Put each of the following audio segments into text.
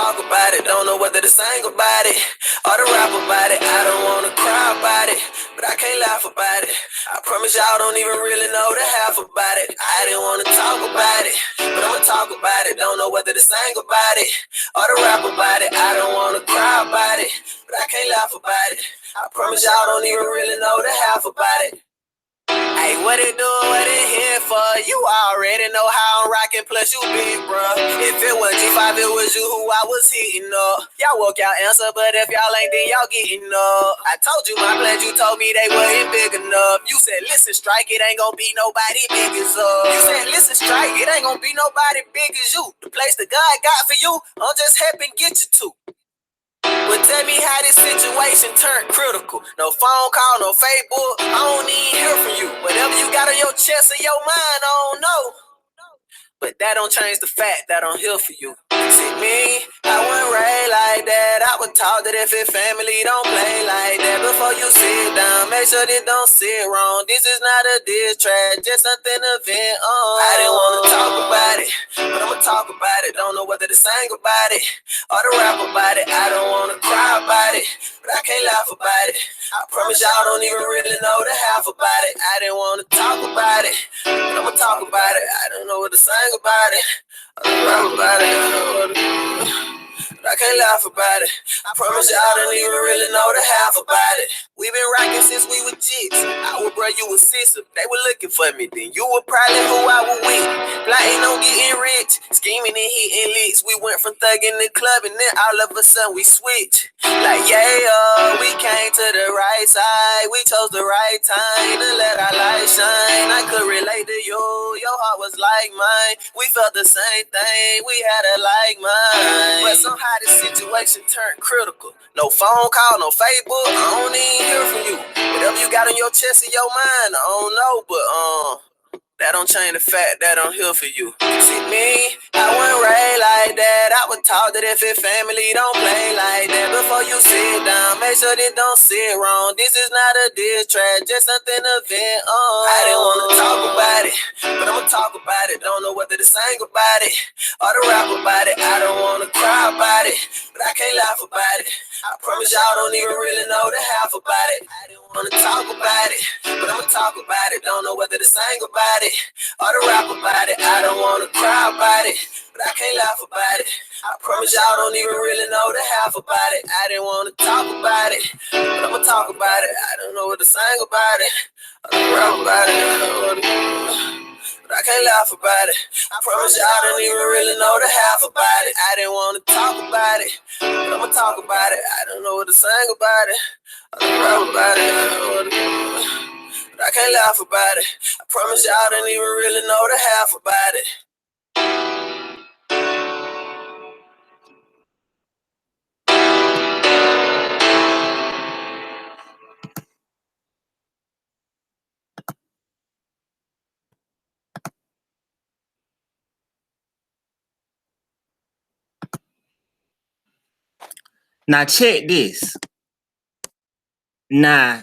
talk about it, don't know whether to sing about it or to rap about it. I don't wanna cry about it, but I can't laugh about it. I promise y'all don't even really know the half about it. I didn't wanna talk about it, but I'ma talk about it. Don't know whether to sing about it or to rap about it. I don't wanna cry about it, but I can't laugh about it. I promise y'all don't even really know the half about it. Hey, what it do, what it here for? You already know how I'm rockin', plus you big, bruh. If it was G5, it was you who I was hitting up. Y'all woke y'all answer, but if y'all ain't, then y'all getting up. I told you my plans, you told me they wasn't big enough. You said, listen, strike, it ain't gonna be nobody big as us. You said, listen, strike, it ain't gonna be nobody big as you. The place that God got for you, I'm just helping get you to. But tell me how this situation turned critical. No phone call, no Facebook, I don't even hear from you. Whatever you got on your chest or your mind, I don't know. But that don't change the fact that I'm here for you. See me, I wasn't raised like that. I was taught that if it family, don't play like that. Before you sit down, make sure this don't sit wrong. This is not a diss track, just something to vent on. I didn't wanna talk about it, but I'ma talk about it. Don't know whether to sing about it or to rap about it. I don't wanna cry about it, but I can't laugh about it. I promise y'all don't even really know the half about it. I didn't wanna talk about it, but I'ma talk about it. I don't know what to sing about it, or to rap about it. I don't know what to do, but I can't laugh about it. I promise y'all don't even really know the half about it. We been rocking since we were jigs. I would bro, you was sister. They were looking for me then. You were probably who I was with. Plotting on getting rich, scheming and hitting licks. We went from thugging to club and then all of a sudden we switched. Like yeah, we came to the right side. We chose the right time to let our light shine. I could relate to you. Your heart was like mine. We felt the same thing. We had a like mind. But somehow the situation turned critical. No phone call, no Facebook, I don't even hear from you. Whatever you got on your chest and your mind, I don't know, but that don't change the fact that I'm here for you. See me, I wasn't raised like that. I was taught that if it family, don't play like that. Before you sit down, make sure this don't sit wrong. This is not a diss track, just something to vent on. I didn't wanna talk about it, but I'ma talk about it. Don't know whether to sing about it or to rap about it. I don't wanna cry about it, but I can't laugh about it. I promise y'all don't even really know the half about it. I didn't wanna talk about it, but I'ma talk about it. Don't know whether to sing about it or to rap about it. I don't wanna cry about it, but I can't laugh about it. I promise y'all don't even really know the half about it. I didn't wanna talk about it, but I'ma talk about it. I don't know what to sing about it or to rap about it. I don't know what to do, but I can't laugh about it. I promise y'all don't even really know the half about it. I didn't wanna talk about it, but I'ma talk about it. I don't know what to sing about it or to rap about it. I don't know what to do, but I can't laugh about it. I promise y'all don't even really know the half about it. Now check this. Now,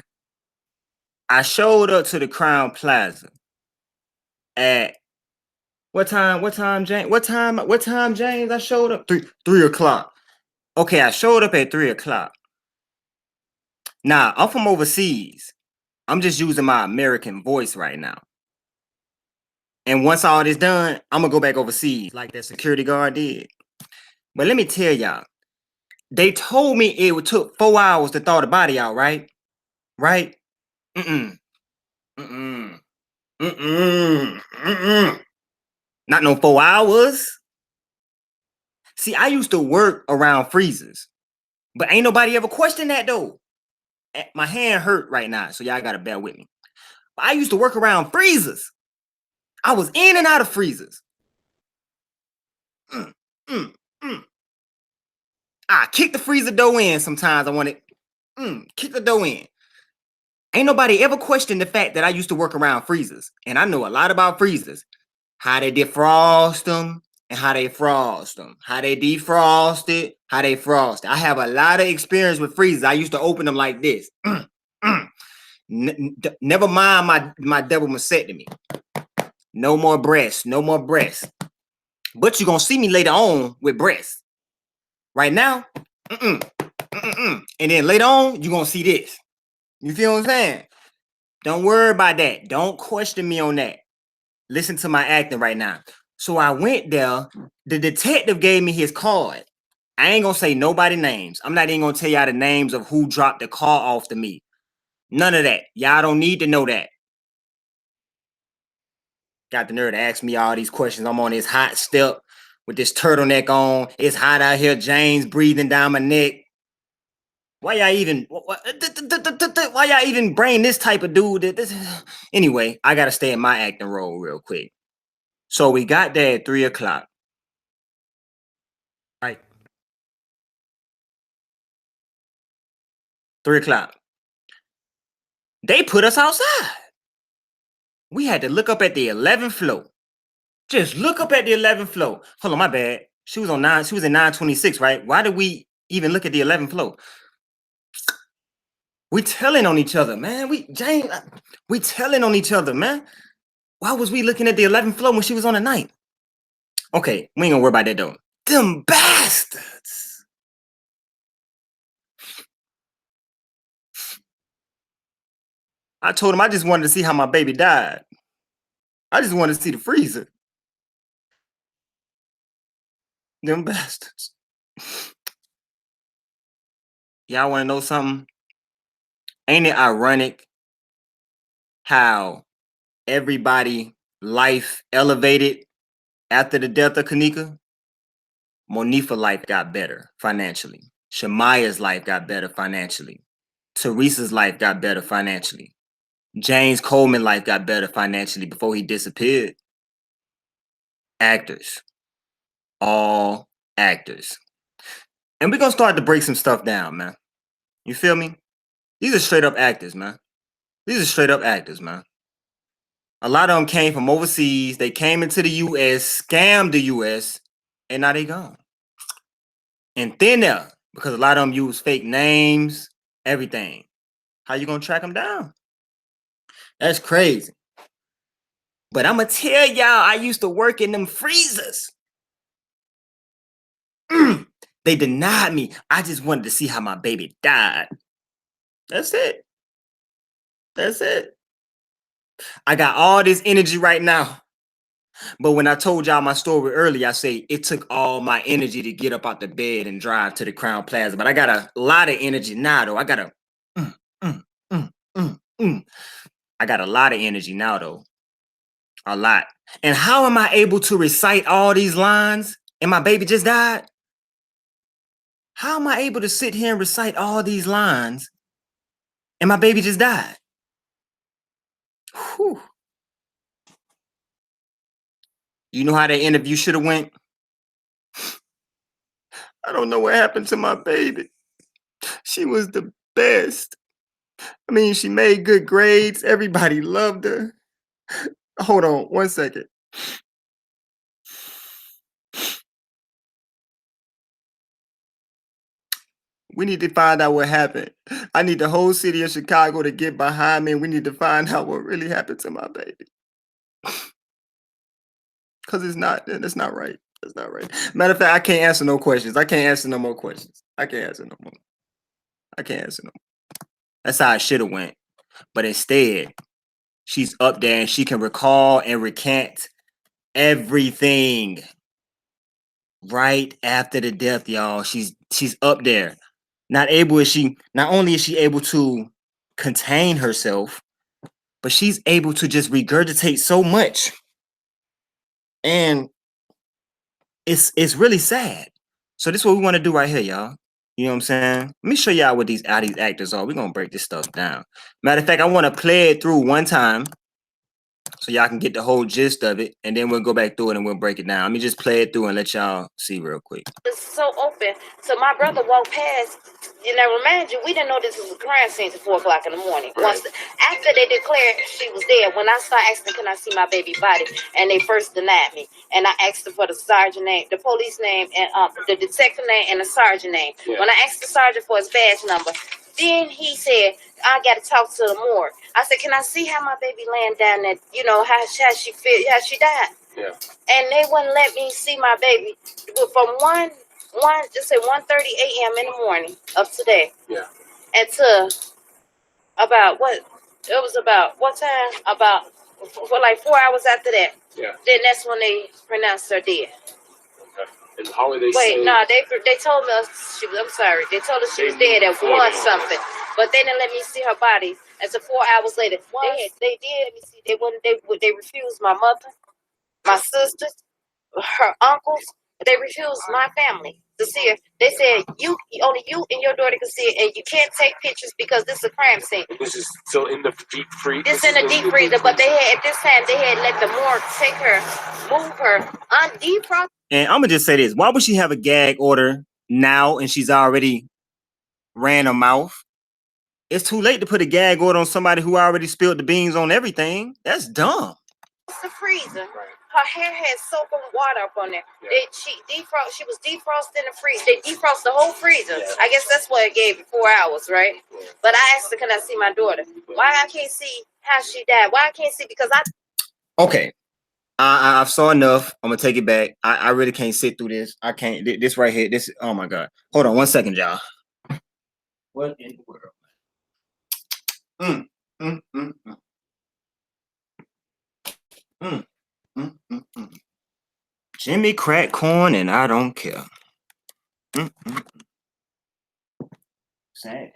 I showed up to the Crown Plaza at what time, James? What time, James? I showed up 3 o'clock. Okay, I showed up at 3 o'clock. Now, I'm from overseas. I'm just using my American voice right now. And once all this done, I'm gonna go back overseas like that security guard did. But let me tell y'all, they told me it took 4 hours to thaw the body out, right? Right? Not no 4 hours. See, I used to work around freezers, but ain't nobody ever questioned that though. My hand hurt right now, so y'all gotta bear with me. But I used to work around freezers. I was in and out of freezers. I kick the freezer door in sometimes. I want to kick the door in. Ain't nobody ever questioned the fact that I used to work around freezers. And I know a lot about freezers. How they defrost them and how they frost them. How they defrost it, how they frost it. I have a lot of experience with freezers. I used to open them like this. Never mind my double mastectomy. No more breasts. No more breasts. But you're going to see me later on with breasts. Right now, and then later on, you're gonna see this. You feel what I'm saying? Don't worry about that. Don't question me on that. Listen to my acting right now. So I went there. The detective gave me his card. I ain't gonna say nobody names. I'm not even gonna tell y'all the names of who dropped the car off to me. None of that. Y'all don't need to know that. Got the nerve to ask me all these questions. I'm on this hot step with this turtleneck on. It's hot out here. James breathing down my neck. Why y'all even bring this type of dude? Anyway, I gotta stay in my acting role real quick. So we got there at 3 o'clock. Right. 3 o'clock. They put us outside. We had to look up at the 11th floor. Just look up at the 11th floor. Hold on, my bad. She was in 926, right? Why did we even look at the 11th floor? We telling on each other, man. We telling on each other, man. Why was we looking at the 11th floor when she was on the 9th? Okay, we ain't gonna worry about that though. Them bastards. I told him I just wanted to see how my baby died. I just wanted to see the freezer. Them bastards. Y'all want to know something? Ain't it ironic how everybody life elevated after the death of Kanika? Monifa's life got better financially. Shemaya's life got better financially. Teresa's life got better financially. James Coleman's life got better financially before he disappeared. Actors. All actors. And we're going to start to break some stuff down, man. You feel me? These are straight up actors, man. These are straight up actors, man. A lot of them came from overseas. They came into the U.S., scammed the U.S., and now they gone. And thin there, because a lot of them use fake names, everything. How you going to track them down? That's crazy. But I'm going to tell y'all, I used to work in them freezers. They denied me. I just wanted to see how my baby died. That's it. That's it. I got all this energy right now. But when I told y'all my story earlier, I say it took all my energy to get up out the bed and drive to the Crown Plaza. But I got a lot of energy now, though. I got I got a lot of energy now, though. A lot. And how am I able to recite all these lines? And my baby just died? How am I able to sit here and recite all these lines and my baby just died? Whew. You know how that interview should have went? I don't know what happened to my baby. She was the best. I mean, she made good grades. Everybody loved her. Hold on 1 second. We need to find out what happened. I need the whole city of Chicago to get behind me, and we need to find out what really happened to my baby. Because that's not right. That's not right. Matter of fact, I can't answer no questions. I can't answer no more questions. I can't answer no more. I can't answer no more. That's how it should have went. But instead, she's up there and she can recall and recant everything right after the death, y'all. She's up there. Not only is she able to contain herself, but she's able to just regurgitate so much. And it's really sad. So this is what we want to do right here, y'all. You know what I'm saying? Let me show y'all what how these actors are. We're gonna break this stuff down. Matter of fact, I want to play it through one time so y'all can get the whole gist of it, and then we'll go back through it and we'll break it down. Let me just play it through and let y'all see real quick. It's so open. So my brother walked past. You know, remind you, we didn't know this was a crime scene till 4 o'clock in the morning. Right. After they declared she was there, when I started asking, can I see my baby body? And they first denied me. And I asked her for the sergeant name, the police name, and the detective name, and the sergeant name. Yeah. When I asked the sergeant for his badge number, then he said, I got to talk to the morgue. I said, can I see how my baby laying down there? You know, how she feel, how she died? Yeah. And they wouldn't let me see my baby. From one just say 1:30 a.m. in the morning of today. Yeah. And to about what? It was about what time? About for like 4 hours after that. Yeah. Then that's when they pronounced her dead. Okay. And how are they Wait, saying? no, they told us she was. I'm sorry, they told us she was dead at 1 something, but they didn't let me see her body until 4 hours later. They did let me see. They refused my mother, my sisters, her uncles. They refused my family to see her. They said only you and your daughter can see it, and you can't take pictures because this is a crime scene. And this is still in the deep freezer. This in the deep freezer, but they had at this time they had let the morgue take her, move her, undefrost. And I'm gonna just say this: why would she have a gag order now, and she's already ran her mouth? It's too late to put a gag order on somebody who already spilled the beans on everything. That's dumb. The freezer. Right. Her hair had soap and water up on there. Yeah. She was defrosted in the freezer. They defrosted the whole freezer. Yeah. I guess that's what it gave it 4 hours, right? Yeah. But I asked her, can I see my daughter? Why I can't see how she died? Why I can't see? Because okay. I've saw enough. I'm gonna take it back. I really can't sit through this. I can't. This right here. This. Oh my god. Hold on 1 second, y'all. What in the world? Jimmy crack corn, and I don't care. Sad.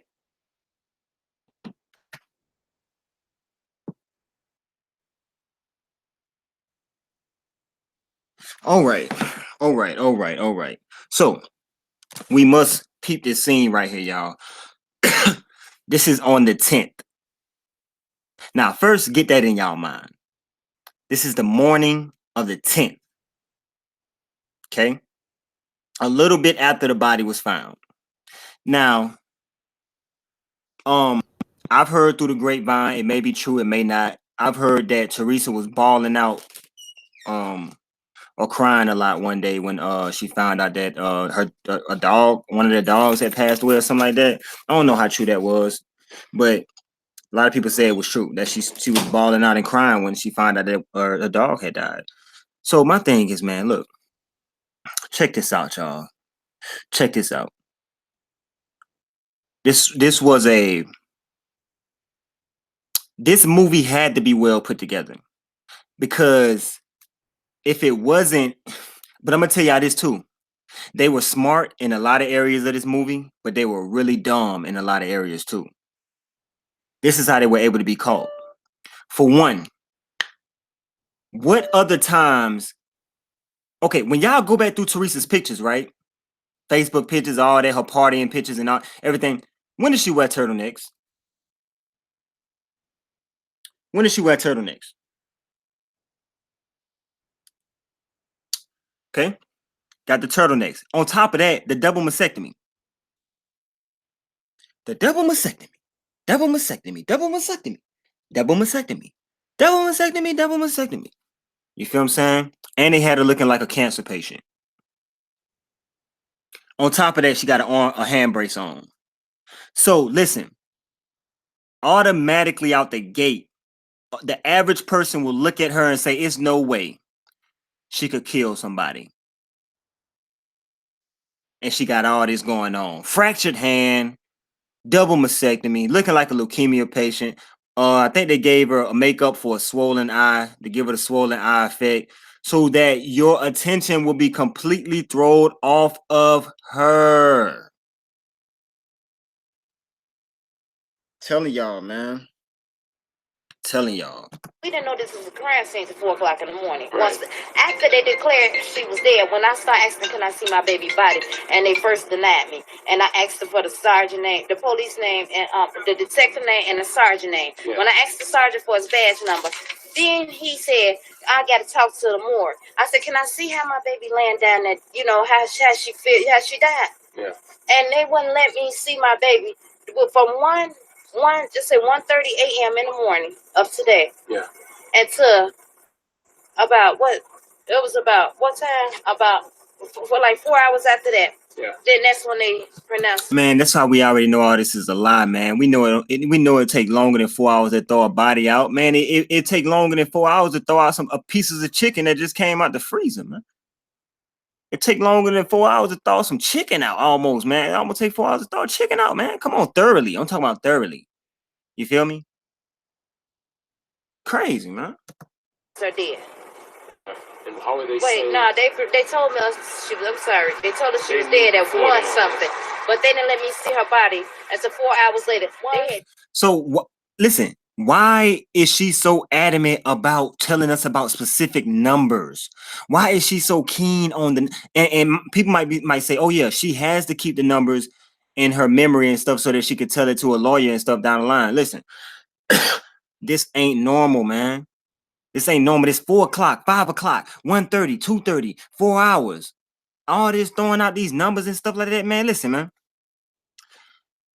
All right. So we must peep this scene right here, y'all. This is on the 10th. Now, first, get that in y'all mind. This is the morning of the 10th. Okay? A little bit after the body was found. Now, I've heard through the grapevine, it may be true, it may not. I've heard that Teresa was bawling out or crying a lot one day when she found out that a dog, one of their dogs had passed away or something like that. I don't know how true that was, but a lot of people say it was true, that she was bawling out and crying when she found out that a dog had died. So my thing is, man, look, check this out, y'all. Check this out. This movie had to be well put together, because if it wasn't, but I'm gonna tell y'all this too. They were smart in a lot of areas of this movie, but they were really dumb in a lot of areas too. This is how they were able to be caught. For one, what other times? Okay, when y'all go back through Teresa's pictures, right? Facebook pictures, all that, her partying pictures and all everything. When did she wear turtlenecks? When did she wear turtlenecks? Okay, got the turtlenecks. On top of that, the double mastectomy. The double mastectomy. Double mastectomy. Double mastectomy. Double mastectomy. Double mastectomy. Double mastectomy. You feel what I'm saying? And they had her looking like a cancer patient. On top of that, she got a hand brace on. So listen, automatically out the gate, the average person will look at her and say, "It's no way she could kill somebody." And she got all this going on. Fractured hand, double mastectomy, looking like a leukemia patient. I think they gave her a makeup for a swollen eye, to give her the swollen eye effect, so that your attention will be completely thrown off of her. Telling y'all, man. Telling y'all. We didn't know this was a crime scene at 4 o'clock in the morning. Once after they declared she was dead, when I started asking, can I see my baby body? And they first denied me. And I asked her for the sergeant name, the police name, and the detective name, and the sergeant name. Yeah. When I asked the sergeant for his badge number, then he said, I got to talk to the morgue. I said, can I see how my baby laying down there? You know, how she feel, how she died? Yeah. And they wouldn't let me see my baby. From just say 1:30 a.m. in the morning of today. Yeah. And to about what? It was about what time? About for like 4 hours after that. Yeah. Then that's when they pronounced. Man, that's how we already know all this is a lie, man. We know it take longer than 4 hours to throw a body out, man. It take longer than 4 hours to throw out some pieces of chicken that just came out the freezer, man. It take longer than 4 hours to thaw some chicken out almost, man. It almost take 4 hours to thaw chicken out, man. Come on, thoroughly. I'm talking about thoroughly. You feel me? Crazy, man. Are dead. And how are they Wait, saying? no, they told me she was. I'm sorry. They told us she was dead at 1 something, but they didn't let me see her body until 4 hours later. So listen. Why is she so adamant about telling us about specific numbers? Why is she so keen on the and people might say, oh yeah, she has to keep the numbers in her memory and stuff so that she could tell it to a lawyer and stuff down the line. Listen, this ain't normal, man. This ain't normal. It's 4 o'clock, 5 o'clock, 1:30, 2:30, 4 hours. All this throwing out these numbers and stuff like that, man. Listen, man.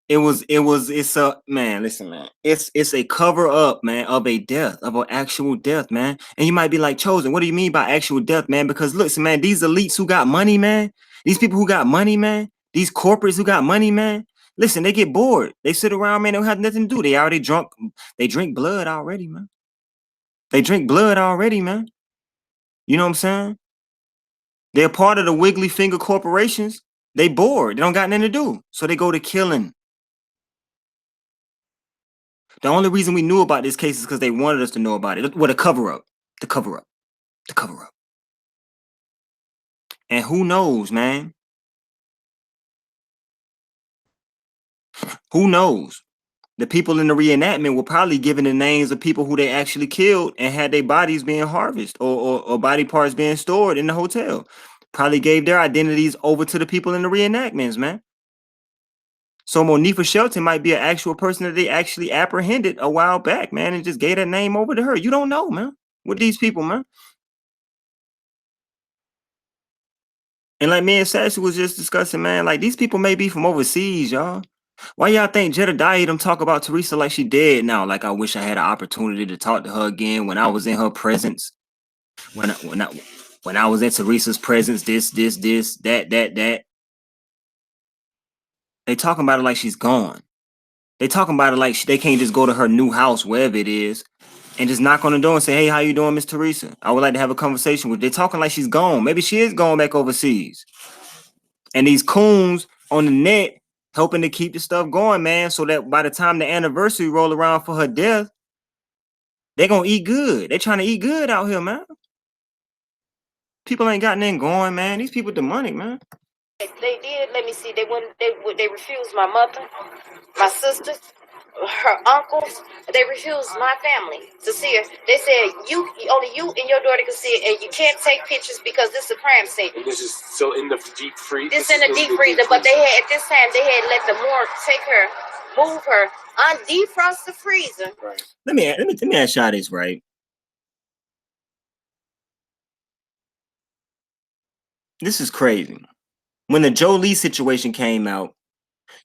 It's a man, listen, man. It's a cover up, man, of a death, of an actual death, man. And you might be like, Chosen, what do you mean by actual death, man? Because listen, man, these elites who got money, man, these people who got money, man, these corporates who got money, man, listen, they get bored. They sit around, man, they don't have nothing to do. They already drunk, they drink blood already, man. They drink blood already, man. You know what I'm saying? They're part of the Wiggly Finger corporations. They bored. They don't got nothing to do. So they go to killing. The only reason we knew about this case is because they wanted us to know about it. What a cover up. The cover up. The cover up. And who knows, man? Who knows? The people in the reenactment were probably given the names of people who they actually killed and had their bodies being harvested or body parts being stored in the hotel. Probably gave their identities over to the people in the reenactments, man. So Monifa Shelton might be an actual person that they actually apprehended a while back, man, and just gave that name over to her. You don't know, man, with these people, man. And like me and Sassy was just discussing, man, like these people may be from overseas, y'all. Why y'all think Jedediah them talk about Teresa like she dead now? Like I wish I had an opportunity to talk to her again when I was in her presence. When I was in Teresa's presence, this, that. They talking about it like she's gone. They talking about it like they can't just go to her new house, wherever it is, and just knock on the door and say, hey, how you doing, Miss Teresa? I would like to have a conversation with you. They're talking like she's gone. Maybe she is going back overseas. And these coons on the net helping to keep the stuff going, man, so that by the time the anniversary roll around for her death, they're going to eat good. They're trying to eat good out here, man. People ain't got nothing going, man. These people demonic, man. They did. Let me see. They wouldn't. They refused my mother, my sisters, her uncles. They refused my family to see her. They said only you and your daughter can see it, and you can't take pictures because this is a crime scene. And this is still in the deep freezer. This in the deep freezer, but they had at this time they had let the morgue take her, move her, undefrost the freezer. Right. Let me ask y'all this, right? This is crazy. When the Jolie situation came out,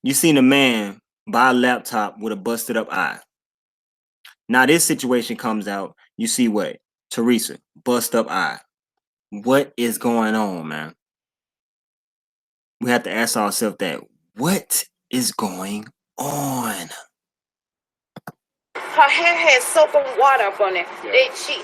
you seen a man buy a laptop with a busted up eye. Now this situation comes out, you see what? Teresa, bust up eye. What is going on, man? We have to ask ourselves that. What is going on? Her hair had soap and water up on it. Yeah. She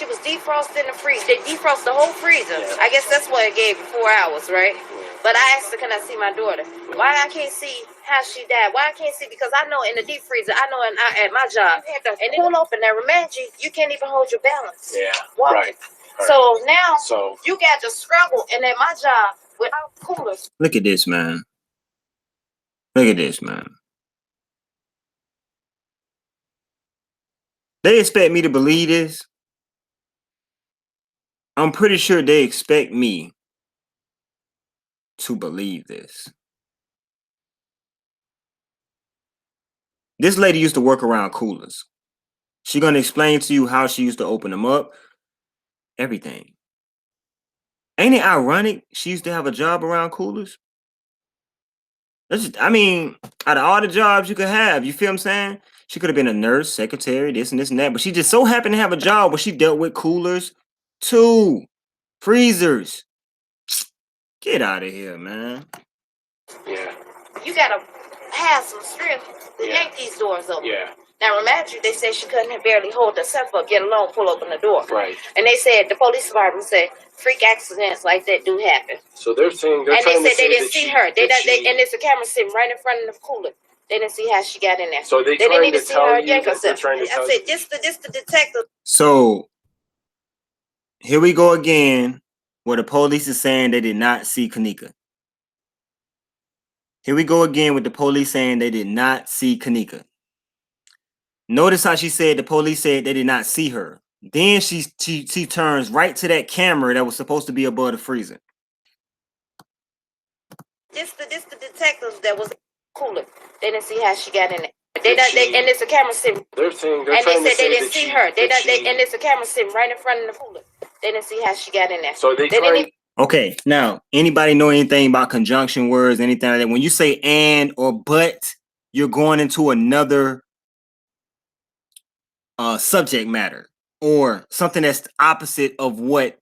was defrosted in the freezer. They defrosted the whole freezer. Yeah. I guess that's what it gave 4 hours, right? But I asked her, can I see my daughter? Why I can't see how she died? Why I can't see? Because I know in the deep freezer, I know at my job, and they pull open there, remind you can't even hold your balance. Yeah, right. So now you got to struggle, and at my job without coolers. Look at this, man. Look at this, man. They expect me to believe this. I'm pretty sure they expect me to believe this. This lady used to work around coolers. She gonna explain to you how she used to open them up. Everything. Ain't it ironic she used to have a job around coolers? I mean, out of all the jobs you could have, you feel what I'm saying? She could have been a nurse, secretary, this and that, but she just so happened to have a job where she dealt with coolers too. Freezers. Get out of here, man. Yeah. You gotta have some strength to yank these doors open. Yeah. Now, imagine they said she couldn't barely hold herself up, get alone, pull open the door. Right. And they said, the police department said, freak accidents like that do happen. So they're saying they're and trying they to said say they didn't that see her. And there's a camera sitting right in front of the cooler. They didn't see how she got in there. So they didn't trying even to see tell her you yank that they're herself. trying to I tell said, you. this the detective. So here we go again, where the police is saying they did not see Kanika. Here we go again with the police saying they did not see Kanika. Notice how she said the police said they did not see her. Then she turns right to that camera that was supposed to be above the freezer. This the detectives that was cooler. They didn't see how she got in there. And there's a camera sitting. They're saying they're and trying they to said say they didn't that see her. and there's a camera sitting right in front of the cooler. They didn't see how she got in there. So they didn't even. Okay, now anybody know anything about conjunction words, anything like that? When you say and or but, you're going into another subject matter or something that's opposite of what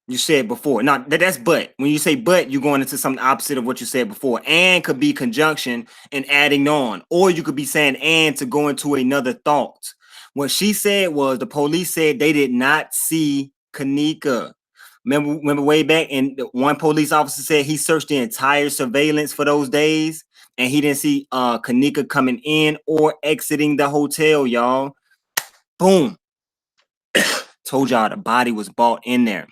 you said before. Now that's but. When you say but, you're going into something opposite of what you said before. And could be conjunction and adding on, or you could be saying and to go into another thought. What she said was the police said they did not see Kanika. Remember way back, and one police officer said he searched the entire surveillance for those days, and he didn't see Kanika coming in or exiting the hotel, y'all. Boom. Told y'all the body was bought in there.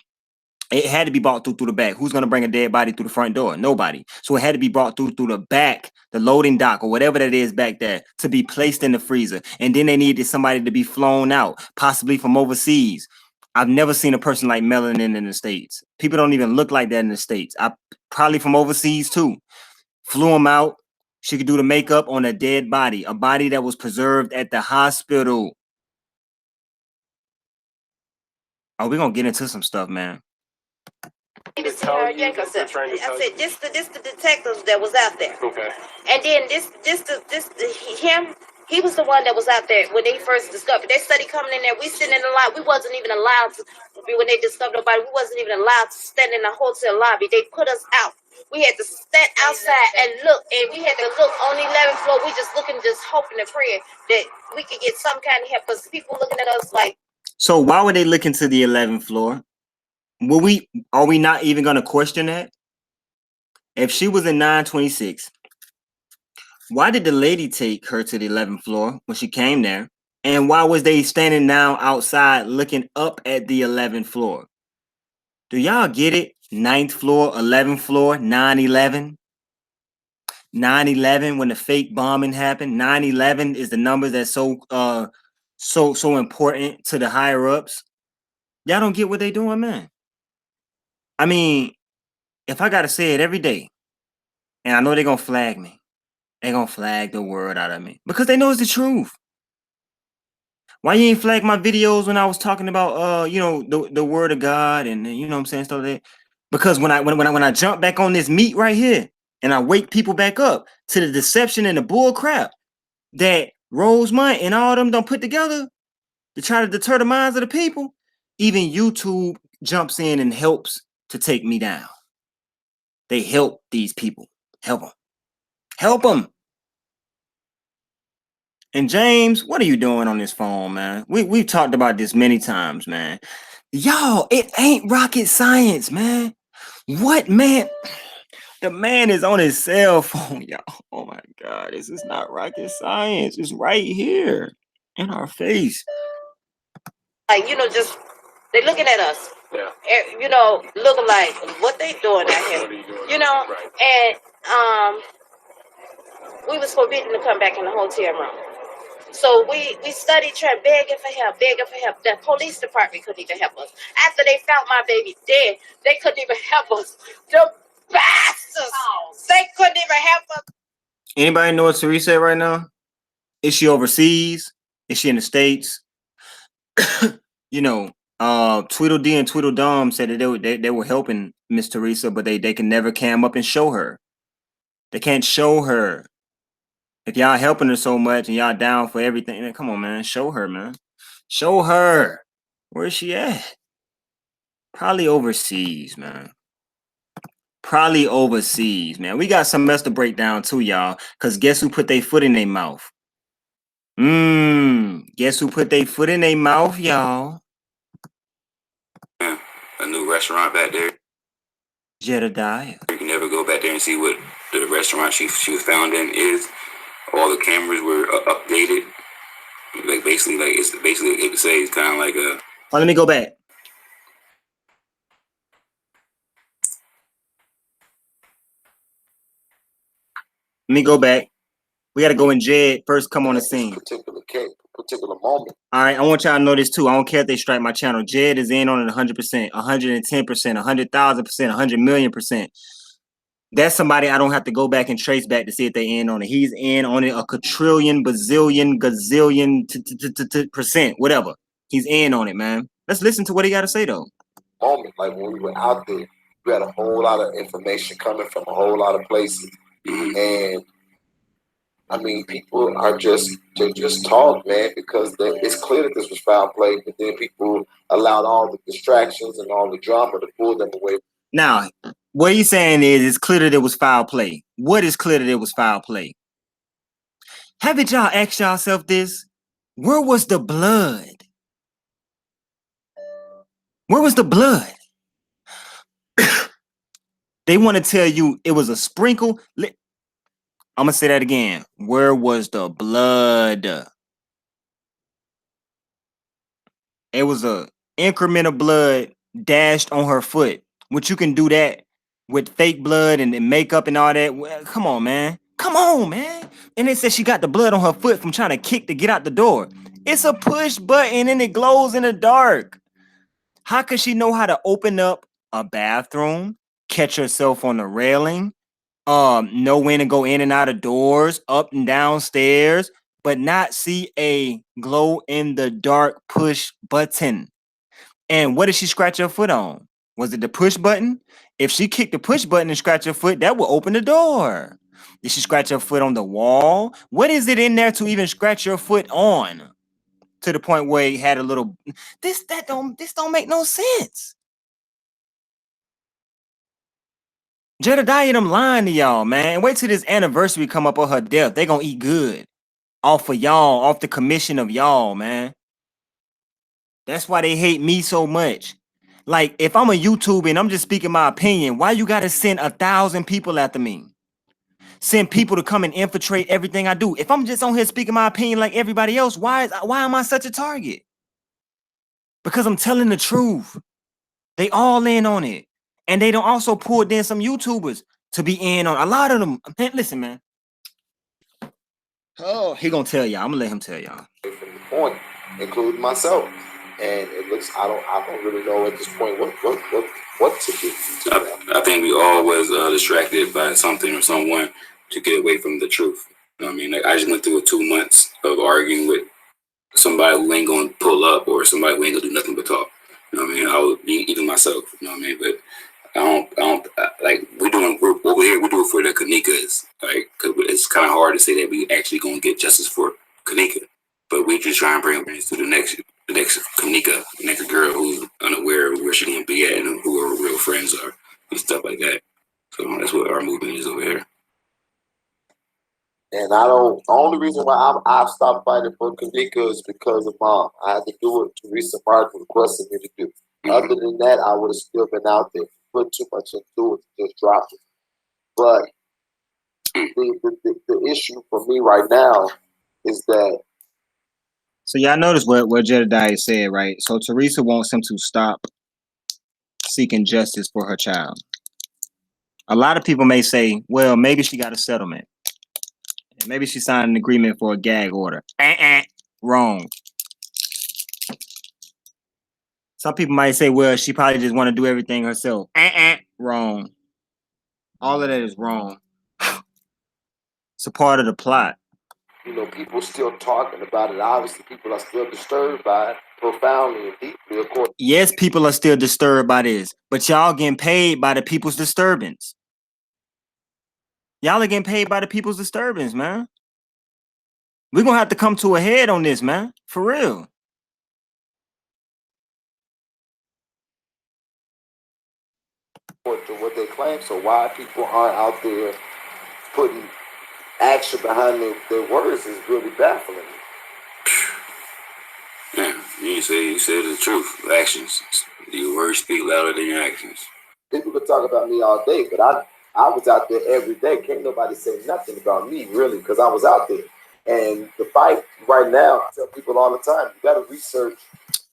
It had to be brought through the back. Who's gonna bring a dead body through the front door? Nobody. So it had to be brought through the back, the loading dock or whatever that is back there, to be placed in the freezer. And then they needed somebody to be flown out, possibly from overseas. I've never seen a person like melanin in the States. People don't even look like that in the States. I probably from overseas too. Flew them out. She could do the makeup on a dead body, a body that was preserved at the hospital. Oh, we're gonna get into some stuff, man. I said, this the detectives that was out there. Okay. And then him, he was the one that was out there when they first discovered. They started coming in there. We sitting in the line. We wasn't even allowed to, when they discovered nobody, we wasn't even allowed to stand in the hotel lobby. They put us out. We had to stand outside and look, and we had to look on the 11th floor. We just looking, just hoping and praying that we could get some kind of help, because people looking at us like. So why would they look into the 11th floor? Are we not even going to question that? If she was in 926, why did the lady take her to the 11th floor when she came there? And why was they standing now outside looking up at the 11th floor? Do y'all get it? 9th floor, 11th floor, 9/11. 9/11 when the fake bombing happened. 9/11 is the number that's so important to the higher ups. Y'all don't get what they doing, man. I mean, if I gotta say it every day, and I know they're gonna flag me, they're gonna flag the word out of me because they know it's the truth. Why you ain't flag my videos when I was talking about the word of God and you know what I'm saying, stuff like that? Because when I jump back on this meat right here and I wake people back up to the deception and the bull crap that Rosemont and all them don't put together to try to deter the minds of the people, even YouTube jumps in and helps to take me down. They help these people. Help them. Help them. And James, what are you doing on this phone, man? We've talked about this many times, man. Y'all, it ain't rocket science, man. What, man? The man is on his cell phone, y'all. Oh my God, this is not rocket science. It's right here in our face. Like, just they looking at us. Yeah. Looking like what they doing out here. Right. And we was forbidden to come back in the hotel room. So we studied, trying begging for help. The police department couldn't even help us. After they found my baby dead, they couldn't even help us. The bastards! They couldn't even help us. Anybody know what Teresa said right now? Is she overseas? Is she in the States? Tweedledee and Tweedledum said that they were helping Miss Teresa, but they can never come up and show her. They can't show her. If y'all helping her so much and y'all down for everything, then come on, man. Show her, man. Show her. Where is she at? Probably overseas, man. Probably overseas, man. We got some else to break down too, y'all. Because guess who put their foot in their mouth? Guess who put their foot in their mouth, y'all? A new restaurant back there. Jedediah. You can never go back there and see what the restaurant she was found in is. All the cameras were updated. Like basically, it could say it's kind of like a. Oh, let me go back. Let me go back. We got to go in Jed first. Come on the scene. Particular moment. All right, I want y'all to know this too. I don't care if they strike my channel. Jed is in on it 100%, 110%, 100,000%, 100,000,000%. That's somebody I don't have to go back and trace back to see if they in on it. He's in on it a quadrillion, bazillion, gazillion percent, whatever. He's in on it, man. Let's listen to what he got to say though. Moment, like when we were out there, we had a whole lot of information coming from a whole lot of places, and I mean, people are just talk, man, because it's clear that this was foul play, but then people allowed all the distractions and all the drama to pull them away. Now, what he's saying is it's clear that it was foul play. What is clear that it was foul play? Haven't y'all asked yourself this? Where was the blood? Where was the blood? They want to tell you it was a sprinkle. I'm going to say that again. Where was the blood? It was a increment of blood dashed on her foot. Which you can do that with fake blood and makeup and all that. Well, come on, man. Come on, man. And they said she got the blood on her foot from trying to kick to get out the door. It's a push button and it glows in the dark. How could she know how to open up a bathroom, catch herself on the railing, know when to go in and out of doors, up and down stairs, but not see a glow in the dark push button? And what did she scratch her foot on? Was it the push button? If she kicked the push button and scratched her foot, that would open the door. Did she scratch her foot on the wall? What is it in there to even scratch your foot on? To the point where he had a little. This don't make no sense. Jedediah them lying to y'all, man. Wait till this anniversary come up of her death. They gonna eat good off of y'all, off the commission of y'all, man. That's why they hate me so much. Like, if I'm a YouTuber and I'm just speaking my opinion, why you gotta send 1,000 people after me? Send people to come and infiltrate everything I do. If I'm just on here speaking my opinion like everybody else, why am I such a target? Because I'm telling the truth. They all in on it. And they don't also pull in some YouTubers to be in on a lot of them. Man, listen, man. Oh, he gonna tell y'all. I'm gonna let him tell y'all. From the point, including myself. And it looks, I don't really know at this point what to do. I think we all was distracted by something or someone to get away from the truth. You know what I mean? Like, I just went through 2 months of arguing with somebody who ain't gonna pull up or somebody who ain't gonna do nothing but talk. You know what I mean? I was even myself. You know what I mean? But I don't like, we're over here. We do it for the Kanikas, like, because it's kind of hard to say that we actually gonna get justice for Kanika, but we just try and bring awareness to the next Kanika, the next girl who's unaware of where she's gonna be at and who her real friends are and stuff like that. So that's what our movement is over here. And the only reason why I've stopped fighting for Kanika is because of Mom. I had to do it. Teresa Martin requested me to do. Other than that, I would have still been out there. Put too much into it to just drop it. But the issue for me right now is that. So y'all notice what Jedediah said, right? So Teresa wants him to stop seeking justice for her child. A lot of people may say, well, maybe she got a settlement. Maybe she signed an agreement for a gag order. Wrong. Some people might say, well, she probably just want to do everything herself. Wrong. All of that is wrong. It's a part of the plot. You know, people still talking about it. Obviously, people are still disturbed by it profoundly and deeply, of course. Yes, people are still disturbed by this, but y'all getting paid by the people's disturbance. Y'all are getting paid by the people's disturbance, man. We're going to have to come to a head on this, man. For real. To what they claim. So why people aren't out there putting action behind their words is really baffling me. Yeah, you said the truth. Actions. Your words speak louder than your actions. People could talk about me all day, but I was out there every day. Can't nobody say nothing about me, really, because I was out there. And the fight right now, I tell people all the time, you got to research.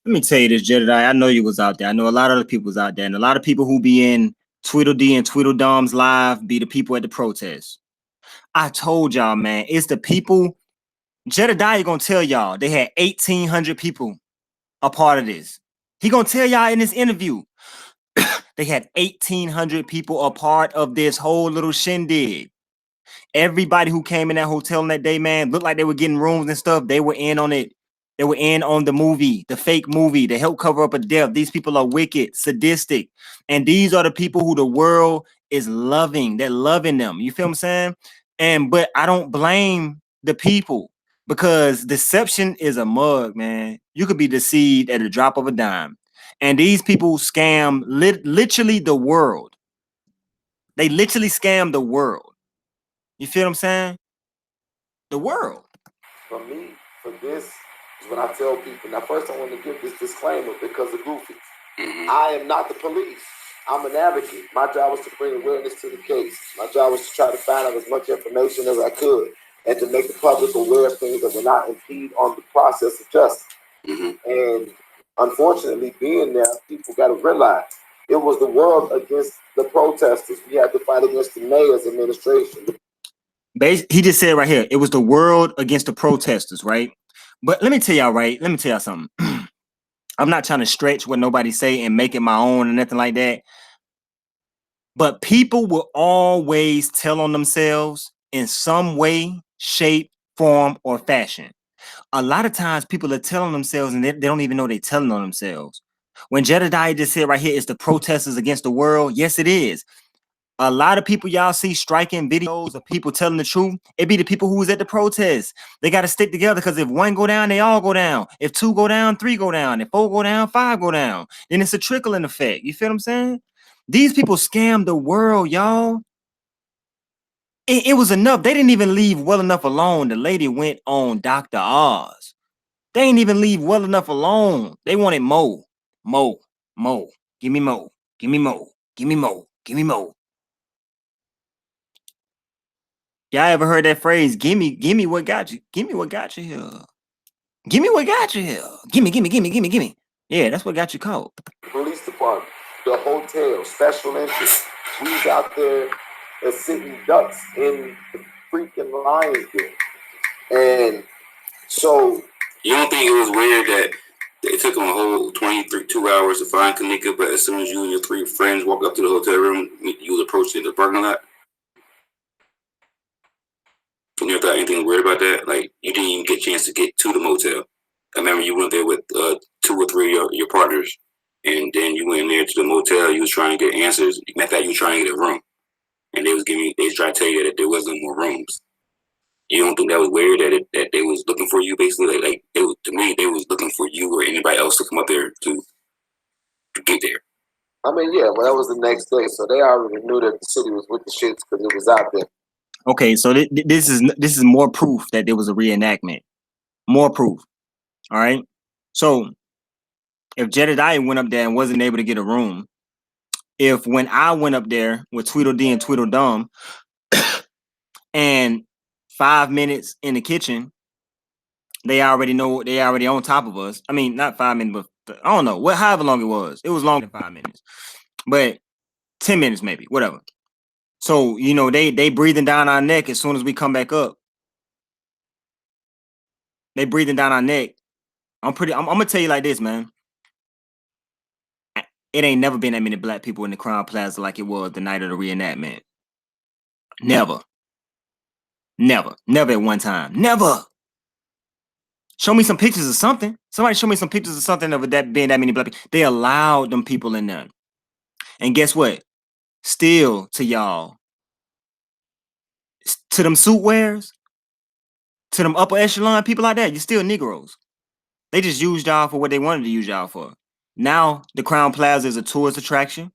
Let me tell you this, Jedediah. I know you was out there. I know a lot of other people was out there. And a lot of people who be in Tweedledee and Tweedledom's live be the people at the protests. I told y'all, man, it's the people. Jedediah gonna tell y'all they had 1,800 people a part of this. He gonna tell y'all in this interview they had 1,800 people a part of this whole little shindig. Everybody who came in that hotel on that day, man, looked like they were getting rooms and stuff. They were in on it. They were in on the movie, the fake movie, to help cover up a death. These people are wicked, sadistic. And these are the people who the world is loving. They're loving them. You feel what I'm saying? But I don't blame the people because deception is a mug, man. You could be deceived at a drop of a dime. And these people scam literally the world. They literally scam the world. You feel what I'm saying? The world. For me, for this, is when I tell people. Now, first, I want to give this disclaimer because of Goofy. I am not the police. I'm an advocate. My job was to bring awareness to the case. My job was to try to find out as much information as I could and to make the public aware of things that will not impede on the process of justice. And unfortunately, being there, people got to realize it was the world against the protesters. We had to fight against the mayor's administration. He just said right here, it was the world against the protesters, right? But let me tell y'all, right? Let me tell y'all something. I'm not trying to stretch what nobody say and make it my own or nothing like that. But people will always tell on themselves in some way, shape, form, or fashion. A lot of times people are telling themselves and they don't even know they're telling on themselves. When Jedediah just said right here, it's the protesters against the world. Yes, it is. A lot of people y'all see striking videos of people telling the truth. It be the people who was at the protest. They got to stick together because if one go down, they all go down. If two go down, three go down. If four go down, five go down. Then it's a trickling effect. You feel what I'm saying? These people scammed the world, y'all. It was enough. They didn't even leave well enough alone. The lady went on Dr. Oz. They ain't even leave well enough alone. They wanted more. More. More. Give me more. Give me more. Give me more. Give me more. Y'all ever heard that phrase? Gimme what got you. Gimme what got you here. Gimme what got you here. Gimme. Yeah, that's what got you caught. Police department, the hotel, special interest. We was out there sitting ducks in the freaking Lions Den. And so you don't think it was weird that it took them a whole 2 hours to find Kanika, but as soon as you and your 3 friends walked up to the hotel room, you was approaching the parking lot? You never thought anything weird about that? Like, you didn't even get a chance to get to the motel. I remember you went there with 2 or 3 of your partners, and then you went in there to the motel. You was trying to get answers. Matter of fact, you was trying to get a room, and they was trying to tell you that there wasn't more rooms. You don't think that was weird that they was looking for you, basically? Like to me, they was looking for you or anybody else to come up there to get there. I mean, yeah, well, that was the next day, so they already knew that the city was with the shits because it was out there. Okay, so this is more proof that there was a reenactment. More proof. All right. So if Jedediah went up there and wasn't able to get a room, if when I went up there with Tweedledee and Tweedledum, and 5 minutes in the kitchen, they already on top of us. I mean, not 5 minutes, but I don't know however long it was. It was longer than 5 minutes, but 10 minutes maybe, whatever. So they breathing down our neck as soon as we come back up. They breathing down our neck. I'm gonna tell you like this, man. It ain't never been that many black people in the Crown Plaza like it was the night of the reenactment. Never at one time. Never. Show me some pictures of something. Somebody show me some pictures of something of that being that many black people. They allowed them people in there. And guess what? Still to y'all, to them suit wearers, to them upper echelon people like that, you're still Negroes. They just used y'all for what they wanted to use y'all for. Now the Crown Plaza is a tourist attraction.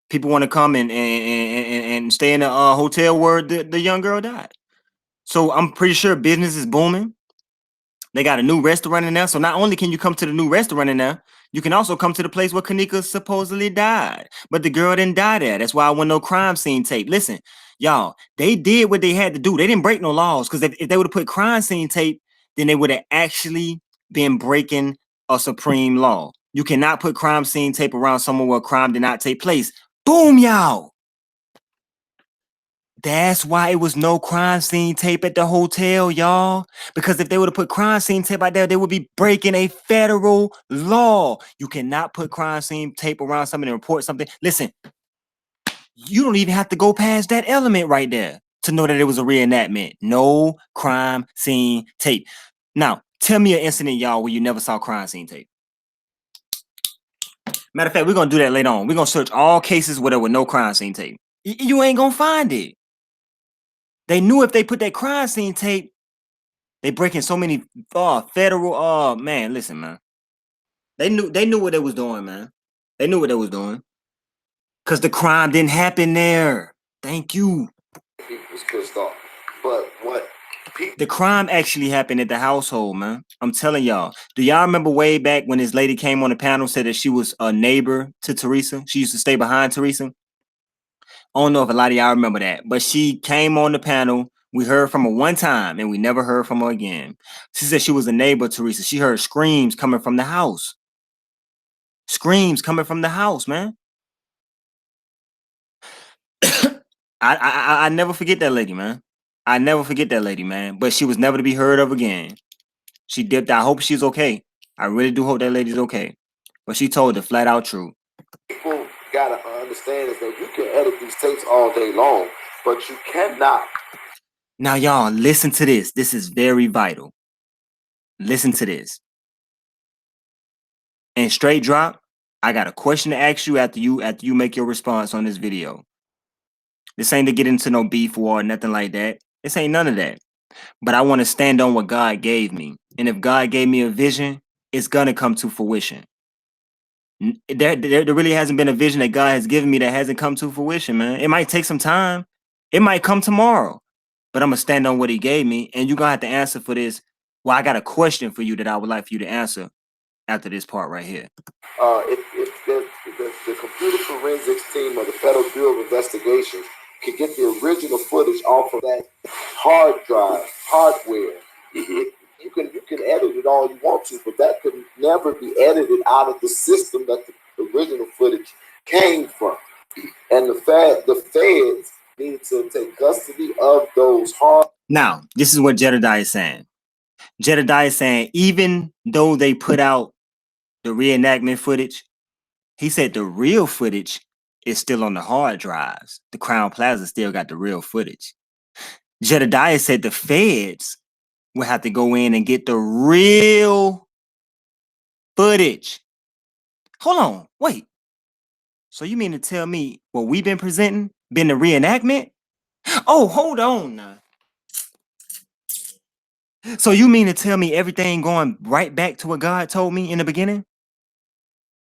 People want to come and stay in a hotel where the young girl died. So I'm pretty sure business is booming. They got a new restaurant in there. So not only can you come to the new restaurant in there, you can also come to the place where Kanika supposedly died. But the girl didn't die there. That's why I want no crime scene tape. Listen, y'all, they did what they had to do. They didn't break no laws. Because if they would have put crime scene tape, then they would have actually been breaking a supreme law. You cannot put crime scene tape around someone where a crime did not take place. Boom, y'all. That's why it was no crime scene tape at the hotel, y'all. Because if they would have put crime scene tape out there, they would be breaking a federal law. You cannot put crime scene tape around somebody and report something. Listen, you don't even have to go past that element right there to know that it was a reenactment. No crime scene tape. Now, tell me an incident, y'all, where you never saw crime scene tape. Matter of fact, we're going to do that later on. We're going to search all cases where there was no crime scene tape. You ain't going to find it. They knew if they put that crime scene tape, they breaking so many federal man, listen, man. They knew what they was doing, man. They knew what they was doing. Cause the crime didn't happen there. Thank you. People was pissed off. But what the crime actually happened at the household, man. I'm telling y'all. Do y'all remember way back when this lady came on the panel, said that she was a neighbor to Teresa? She used to stay behind Teresa. I don't know if a lot of y'all remember that, but she came on the panel. We heard from her one time, and we never heard from her again. She said she was a neighbor, Teresa. She heard screams coming from the house. Screams coming from the house, man. I never forget that lady, man. I never forget that lady, man. But she was never to be heard of again. She dipped. I hope she's okay. I really do hope that lady's okay. But she told the flat out truth. People gotta understand is that you can edit these tapes all day long, but you cannot. Now, y'all, listen to this. This is very vital. Listen to this. And straight drop, I got a question to ask you after you make your response on this video. This ain't to get into no beef war or nothing like that. This ain't none of that. But I want to stand on what God gave me. And if God gave me a vision, it's gonna come to fruition. There really hasn't been a vision that God has given me that hasn't come to fruition, man. It might take some time. It might come tomorrow. But I'm gonna stand on what he gave me, and you're gonna have to answer for this. Well, I got a question for you that I would like for you to answer after this part right here. If the computer forensics team of the Federal Bureau of Investigation can get the original footage off of that hard drive, hardware, you can edit it all you want to, but that could never be edited out of the system that the original footage came from. And the feds need to take custody of those hard. Now, this is what Jedediah is saying. Jedediah is saying, even though they put out the reenactment footage, he said the real footage is still on the hard drives. The Crown Plaza still got the real footage. Jedediah said the feds will have to go in and get the real footage. Hold on, wait. So you mean to tell me what we've been presenting been the reenactment? Oh, hold on now. So you mean to tell me everything going right back to what God told me in the beginning?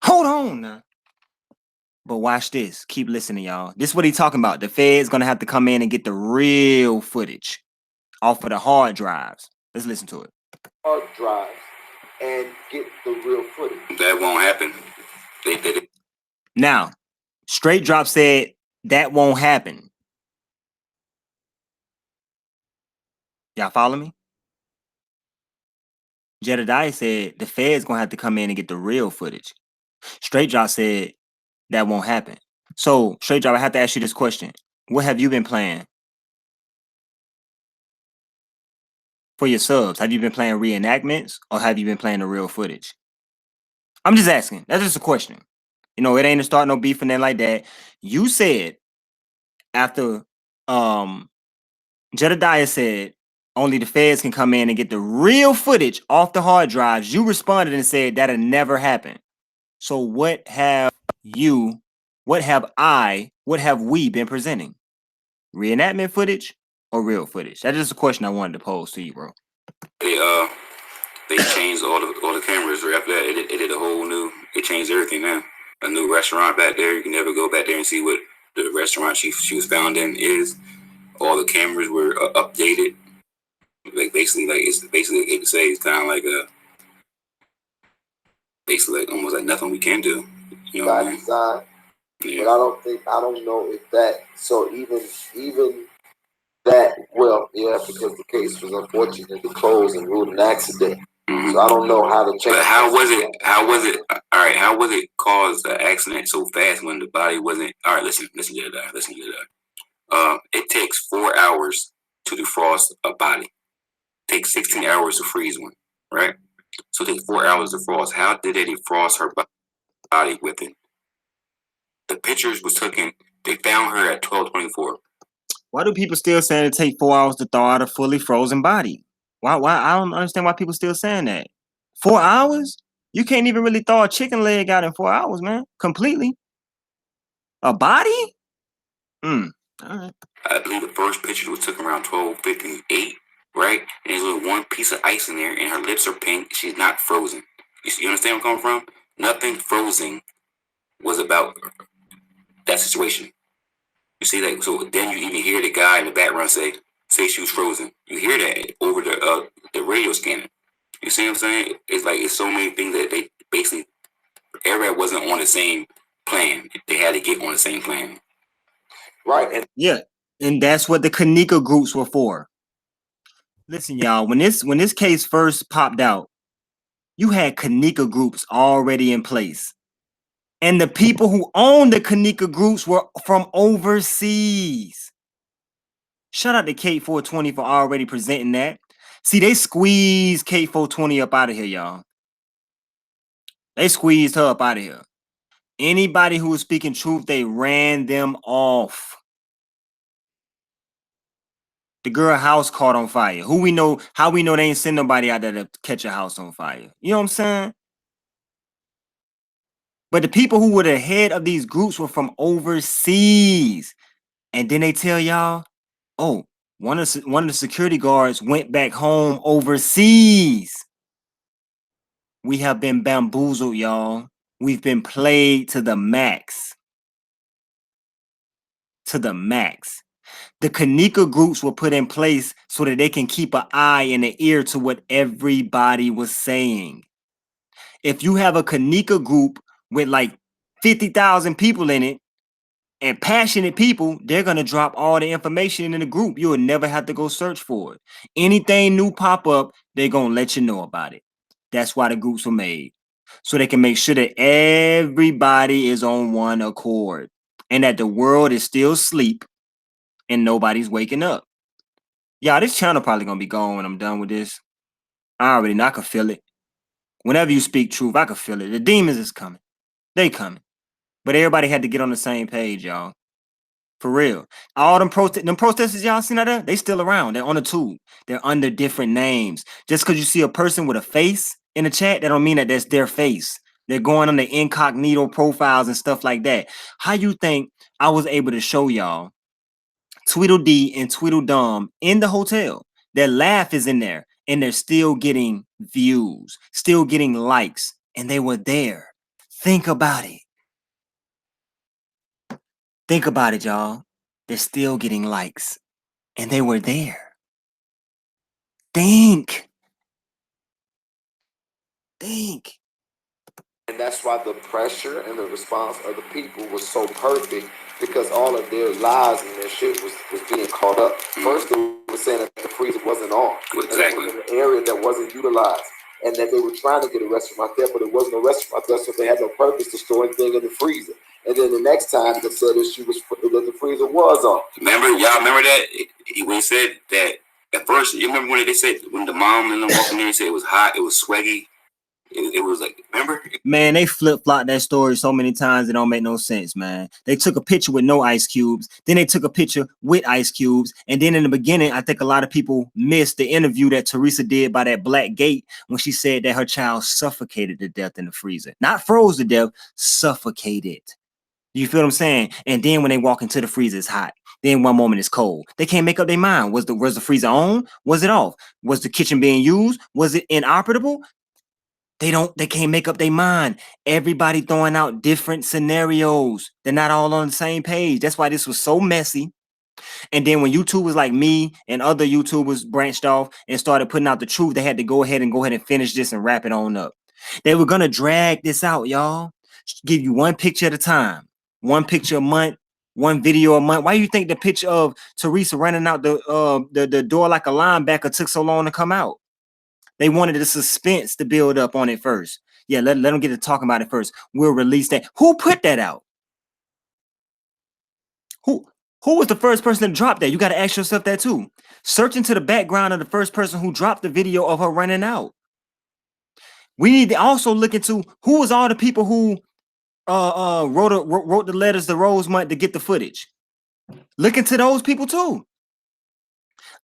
Hold on now. But watch this. Keep listening, y'all. This is what he's talking about. The Fed's gonna have to come in and get the real footage off of the hard drives. Let's listen to it. Hard drives and get the real footage. That won't happen. They did it. Now, Straight Drop said that won't happen. Y'all follow me? Jedediah said the Fed's gonna have to come in and get the real footage. Straight Drop said that won't happen. So, Straight Drop, I have to ask you this question. What have you been playing for your subs? Have you been playing reenactments or have you been playing the real footage? I'm just asking. That's just a question. You know, it ain't to start no beef and nothing like that. You said after Jedediah said only the feds can come in and get the real footage off the hard drives. You responded and said that'll never happen. So what have we been presenting? Reenactment footage or real footage? That's just a question I wanted to pose to you, bro. They changed all the cameras right after that. It did a whole new. It changed everything now. A new restaurant back there. You can never go back there and see what the restaurant she was found in is. All the cameras were updated. like basically like it's basically it say it's kind of like a basically like almost like nothing we can do. You know what I by mean? design. Yeah. But I don't know if that. So even that. Well, yeah, because the case was unfortunately closed and ruled an accident. Mhm. So I don't know how to check. But how was it? How was it? All right. How was it caused an accident so fast when the body wasn't? All right. Listen to that. Listen to that. It takes 4 hours to defrost a body. It takes 16 hours to freeze one. Right. So it takes 4 hours to defrost. How did they defrost her body with it? The pictures was taken. They found her at 12:24. Why do people still saying it take 4 hours to thaw out a fully frozen body? Why? I don't understand why people still saying that. 4 hours? You can't even really thaw a chicken leg out in 4 hours, man. Completely. A body? All right. I believe the first picture was taken around 12:58, right? And there's only one piece of ice in there, and her lips are pink. She's not frozen. You understand where I'm coming from? Nothing frozen was about that situation. You see that? So then you even hear the guy in the background say she was frozen. You hear that over the radio scanner. You see what I'm saying? It's like it's so many things that they basically everybody wasn't on the same plan. They had to get on the same plan. Right. And yeah, and that's what the Kanika groups were for. Listen, y'all, when this case first popped out, you had Kanika groups already in place. And the people who owned the Kanika groups were from overseas. Shout out to Kate 420 for already presenting that. See, they squeezed Kate 420 up out of here, y'all. They squeezed her up out of here. Anybody who was speaking truth, they ran them off. The girl house caught on fire. How we know they ain't send nobody out there to catch a house on fire? You know what I'm saying? But the people who were the head of these groups were from overseas. And then they tell y'all, oh, one of the security guards went back home overseas. We have been bamboozled, y'all. We've been played to the max. To the max. The Kanika groups were put in place so that they can keep an eye and an ear to what everybody was saying. If you have a Kanika group with like 50,000 people in it and passionate people, they're going to drop all the information in the group. You will never have to go search for it. Anything new pop up, they're going to let you know about it. That's why the groups were made. So they can make sure that everybody is on one accord and that the world is still asleep and nobody's waking up. Y'all, this channel probably gonna be gone when I'm done with this. I already know, I can feel it. Whenever you speak truth, I can feel it. The demons is coming. They coming. But everybody had to get on the same page, y'all. For real. All them protesters y'all seen out there, they still around. They're on the tube. They're under different names. Just because you see a person with a face in the chat, that don't mean that that's their face. They're going on the incognito profiles and stuff like that. How you think I was able to show y'all Tweedledee and Tweedledum in the hotel? Their laugh is in there, and they're still getting views, still getting likes, and they were there. Think about it. Think about it, y'all. They're still getting likes, and they were there. Think. And that's why the pressure and the response of the people was so perfect, because all of their lies and their shit was being caught up. First, they were saying that the freezer wasn't on. Exactly. And it was an area that wasn't utilized. And that they were trying to get a restaurant there, but it wasn't a restaurant there, so they had no purpose to store anything in the freezer. And then the next time they said that the freezer was on. Remember, y'all remember that? When he said that, at first, you remember when they said, when the mom and them walked in there and said it was hot, it was swaggy? It was like, remember? Man, they flip-flopped that story so many times it don't make no sense, man. They took a picture with no ice cubes, then they took a picture with ice cubes, and then in the beginning, I think a lot of people missed the interview that Teresa did by that black gate when she said that her child suffocated to death in the freezer. Not froze to death, suffocated. You feel what I'm saying? And then when they walk into the freezer, it's hot. Then one moment it's cold. They can't make up their mind. Was the freezer on? Was it off? Was the kitchen being used? Was it inoperable? They can't make up their mind. Everybody throwing out different scenarios. They're not all on the same page. That's why this was so messy. And then when YouTubers like me and other YouTubers branched off and started putting out the truth, they had to go ahead and finish this and wrap it on up. They were gonna drag this out, y'all. Give you one picture at a time, one picture a month, one video a month. Why do you think the picture of Teresa running out the door like a linebacker took so long to come out? They wanted the suspense to build up on it first. Yeah, let them get to talking about it first. We'll release that. Who put that out? Who was the first person to drop that? You got to ask yourself that too. Search into the background of the first person who dropped the video of her running out. We need to also look into who was all the people who wrote the letters to Rosemont to get the footage. Look into those people too.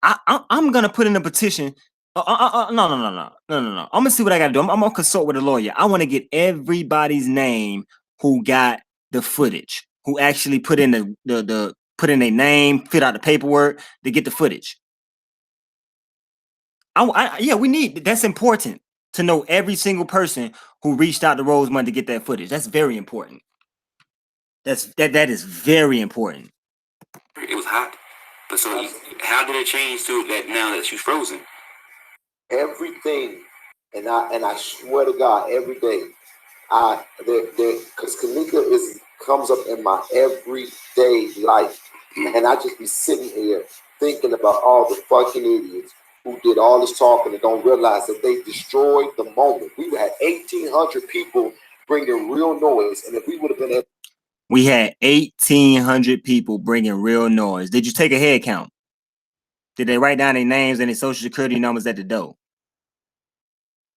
I'm gonna put in a petition. No. I'm gonna see what I gotta do. I'm gonna consult with a lawyer. I want to get everybody's name who got the footage, who actually put in put in their name, fit out the paperwork to get the footage. Yeah, we need. That's important to know every single person who reached out to Rosemont to get that footage. That's very important. That is very important. It was hot. But so how did it change to that now that she's frozen? Everything, and I swear to God, every day, because Kanika comes up in my everyday life, and I just be sitting here thinking about all the fucking idiots who did all this talking and don't realize that they destroyed the moment. We had 1,800 people bringing real noise, and if we would have been able, we had 1,800 people bringing real noise. Did you take a head count? Did they write down their names and their social security numbers at the door?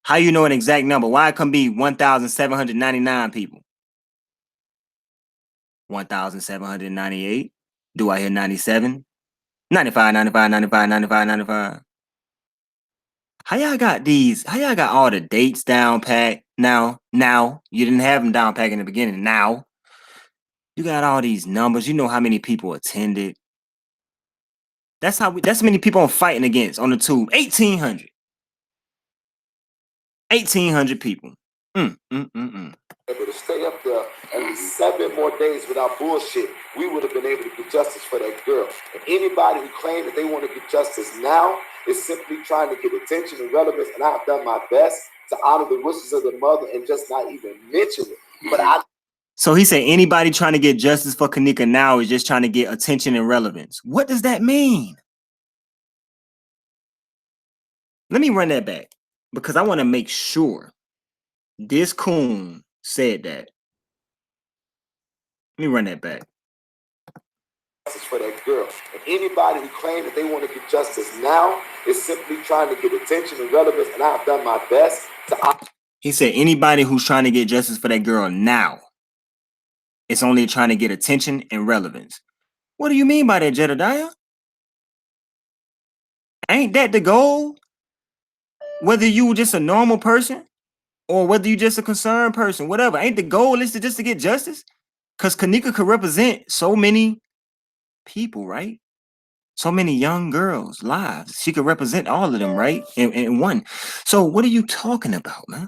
How you know an exact number? Why it can be 1,799 people? 1,798? Do I hear 97? 95, 95, 95, 95, 95. How y'all got these? How y'all got all the dates down pat now? You didn't have them down pat in the beginning. Now you got all these numbers. You know how many people attended. That's many people I'm fighting against on the tube. 1,800. 1,800 people. able to stay up there and 7 more days without bullshit, we would have been able to get justice for that girl. And anybody who claims that they want to get justice now is simply trying to get attention and relevance. And I've done my best to honor the wishes of the mother and just not even mention it. But so he said anybody trying to get justice for Kanika now is just trying to get attention and relevance. What does that mean? Let me run that back because I want to make sure this coon said that. Let me run that back. For that girl. And anybody who claims that they want to get justice now is simply trying to get attention and relevance. And I've done my best to. He said anybody who's trying to get justice for that girl now, it's only trying to get attention and relevance. What do you mean by that, Jedediah? Ain't that the goal? Whether you just a normal person or whether you just a concerned person, whatever. Ain't the goal is just to get justice? Because Kanika could represent so many people, right? So many young girls' lives. She could represent all of them, right? In one. So what are you talking about, man?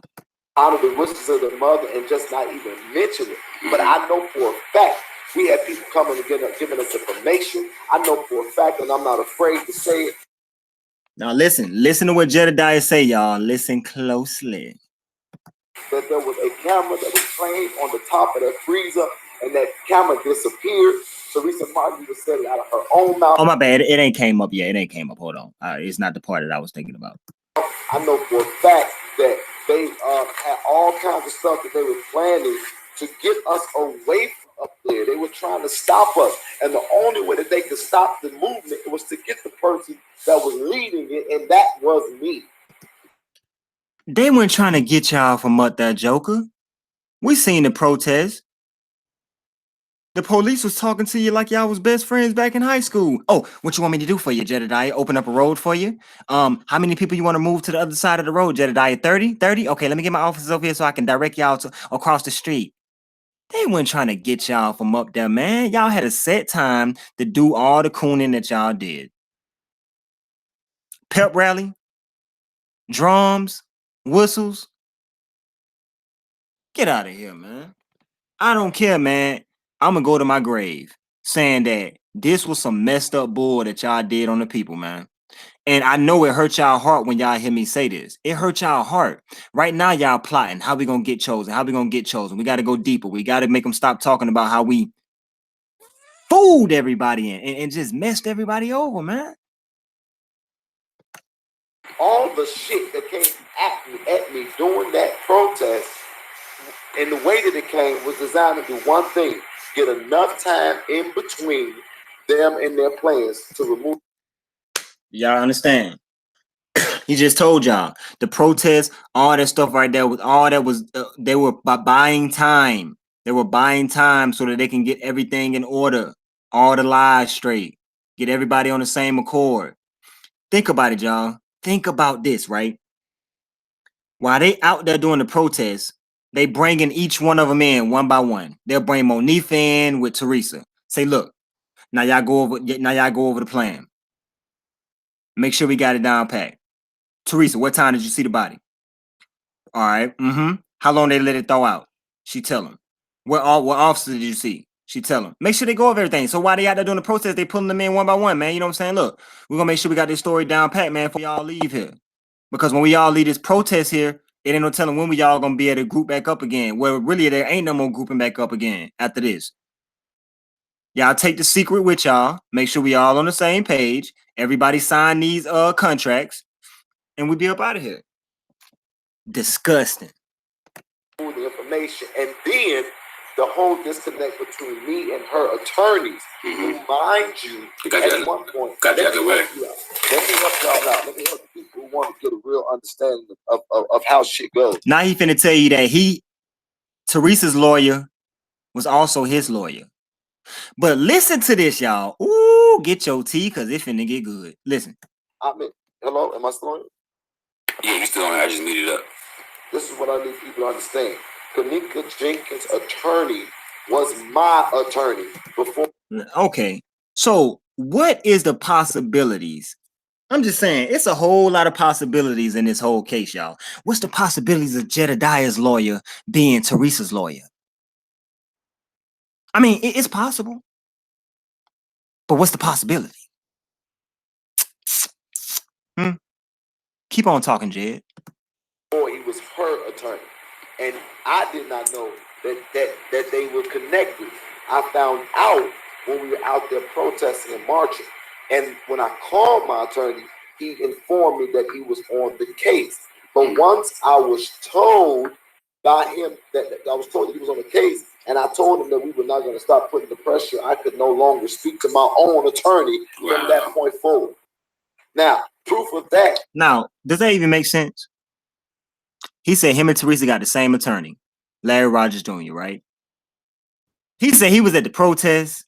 Out of the wishes of the mother and just not even mention it. But I know for a fact we had people coming and giving us information. I know for a fact, and I'm not afraid to say it. Now listen to what Jedediah say, y'all. Listen closely. That there was a camera that was playing on the top of that freezer, and that camera disappeared. Teresa Martin just said it out of her own mouth. Oh, my bad. It ain't came up yet. It ain't came up. Hold on. It's not the part that I was thinking about. I know for a fact that they had all kinds of stuff that they were planning to get us away from up there. They were trying to stop us. And the only way that they could stop the movement was to get the person that was leading it, and that was me. They weren't trying to get y'all from up there, Joker. We seen the protest. The police was talking to you like y'all was best friends back in high school. Oh, what you want me to do for you, Jedediah? Open up a road for you? How many people you want to move to the other side of the road, Jedediah? 30? 30? Okay, let me get my officers over here so I can direct y'all to across the street. They weren't trying to get y'all from up there, man. Y'all had a set time to do all the cooning that y'all did. Pep rally, drums, whistles. Get out of here, man. I don't care, man. I'm going to go to my grave saying that This was some messed up bull that y'all did on the people, man. And I know it hurt y'all heart when y'all hear me say this. It hurt y'all heart. Right now, y'all plotting how we gonna get chosen. How we gonna get chosen? We got to go deeper. We got to make them stop talking about how we fooled everybody and just messed everybody over, man. All the shit that came at me during that protest, and the way that it came was designed to do one thing: get enough time in between them and their plans to remove. Y'all understand? He just told y'all the protest, all that stuff right there was all that was. They were buying time. They were buying time so that they can get everything in order, all the lies straight, get everybody on the same accord. Think about it, y'all. Think about this, right? While they out there doing the protest, they bringing each one of them in one by one. They'll bring Monifa in with Teresa. Say, look, now y'all go over. Now y'all go over the plan. Make sure we got it down pat. Teresa, what time did you see the body? All right. How long they let it thaw out? She tell him. What officer did you see? She tell him. Make sure they go over everything. So while they out there doing the protest, they pulling them in one by one, man. You know what I'm saying? Look, we're gonna make sure we got this story down pat, man, before y'all leave here. Because when we all leave this protest here, it ain't no telling when we all gonna be able to group back up again. Well, really, there ain't no more grouping back up again after this. Y'all take the secret with y'all. Make sure we all on the same page. Everybody sign these contracts, and we be up out of here. Disgusting. The information, and then the whole disconnect between me and her attorneys, who, mind you, at one point, let me help y'all out. Let me help people who want to get a real understanding of how shit goes. Now he finna tell you that Teresa's lawyer was also his lawyer. But listen to this, y'all. Ooh, get your tea, because it finna get good. Listen. Hello, am I still on? Yeah, you still on. I just muted up. This is what I need people to understand. Kanika Jenkins' attorney was my attorney before. Okay, so what is the possibilities? I'm just saying, it's a whole lot of possibilities in this whole case, y'all. What's the possibilities of Jedediah's lawyer being Teresa's lawyer? I mean, it's possible. But what's the possibility? Keep on talking, Jed. Boy, he was her attorney. And I did not know that they were connected. I found out when we were out there protesting and marching. And when I called my attorney, he informed me that he was on the case. But once I was told by him that I was told that he was on the case, and I told him that we were not going to stop putting the pressure, I could no longer speak to my own attorney from that point forward. Now, proof of that. Now, does that even make sense? He said him and Teresa got the same attorney, Larry Rogers Jr., right? He said he was at the protest.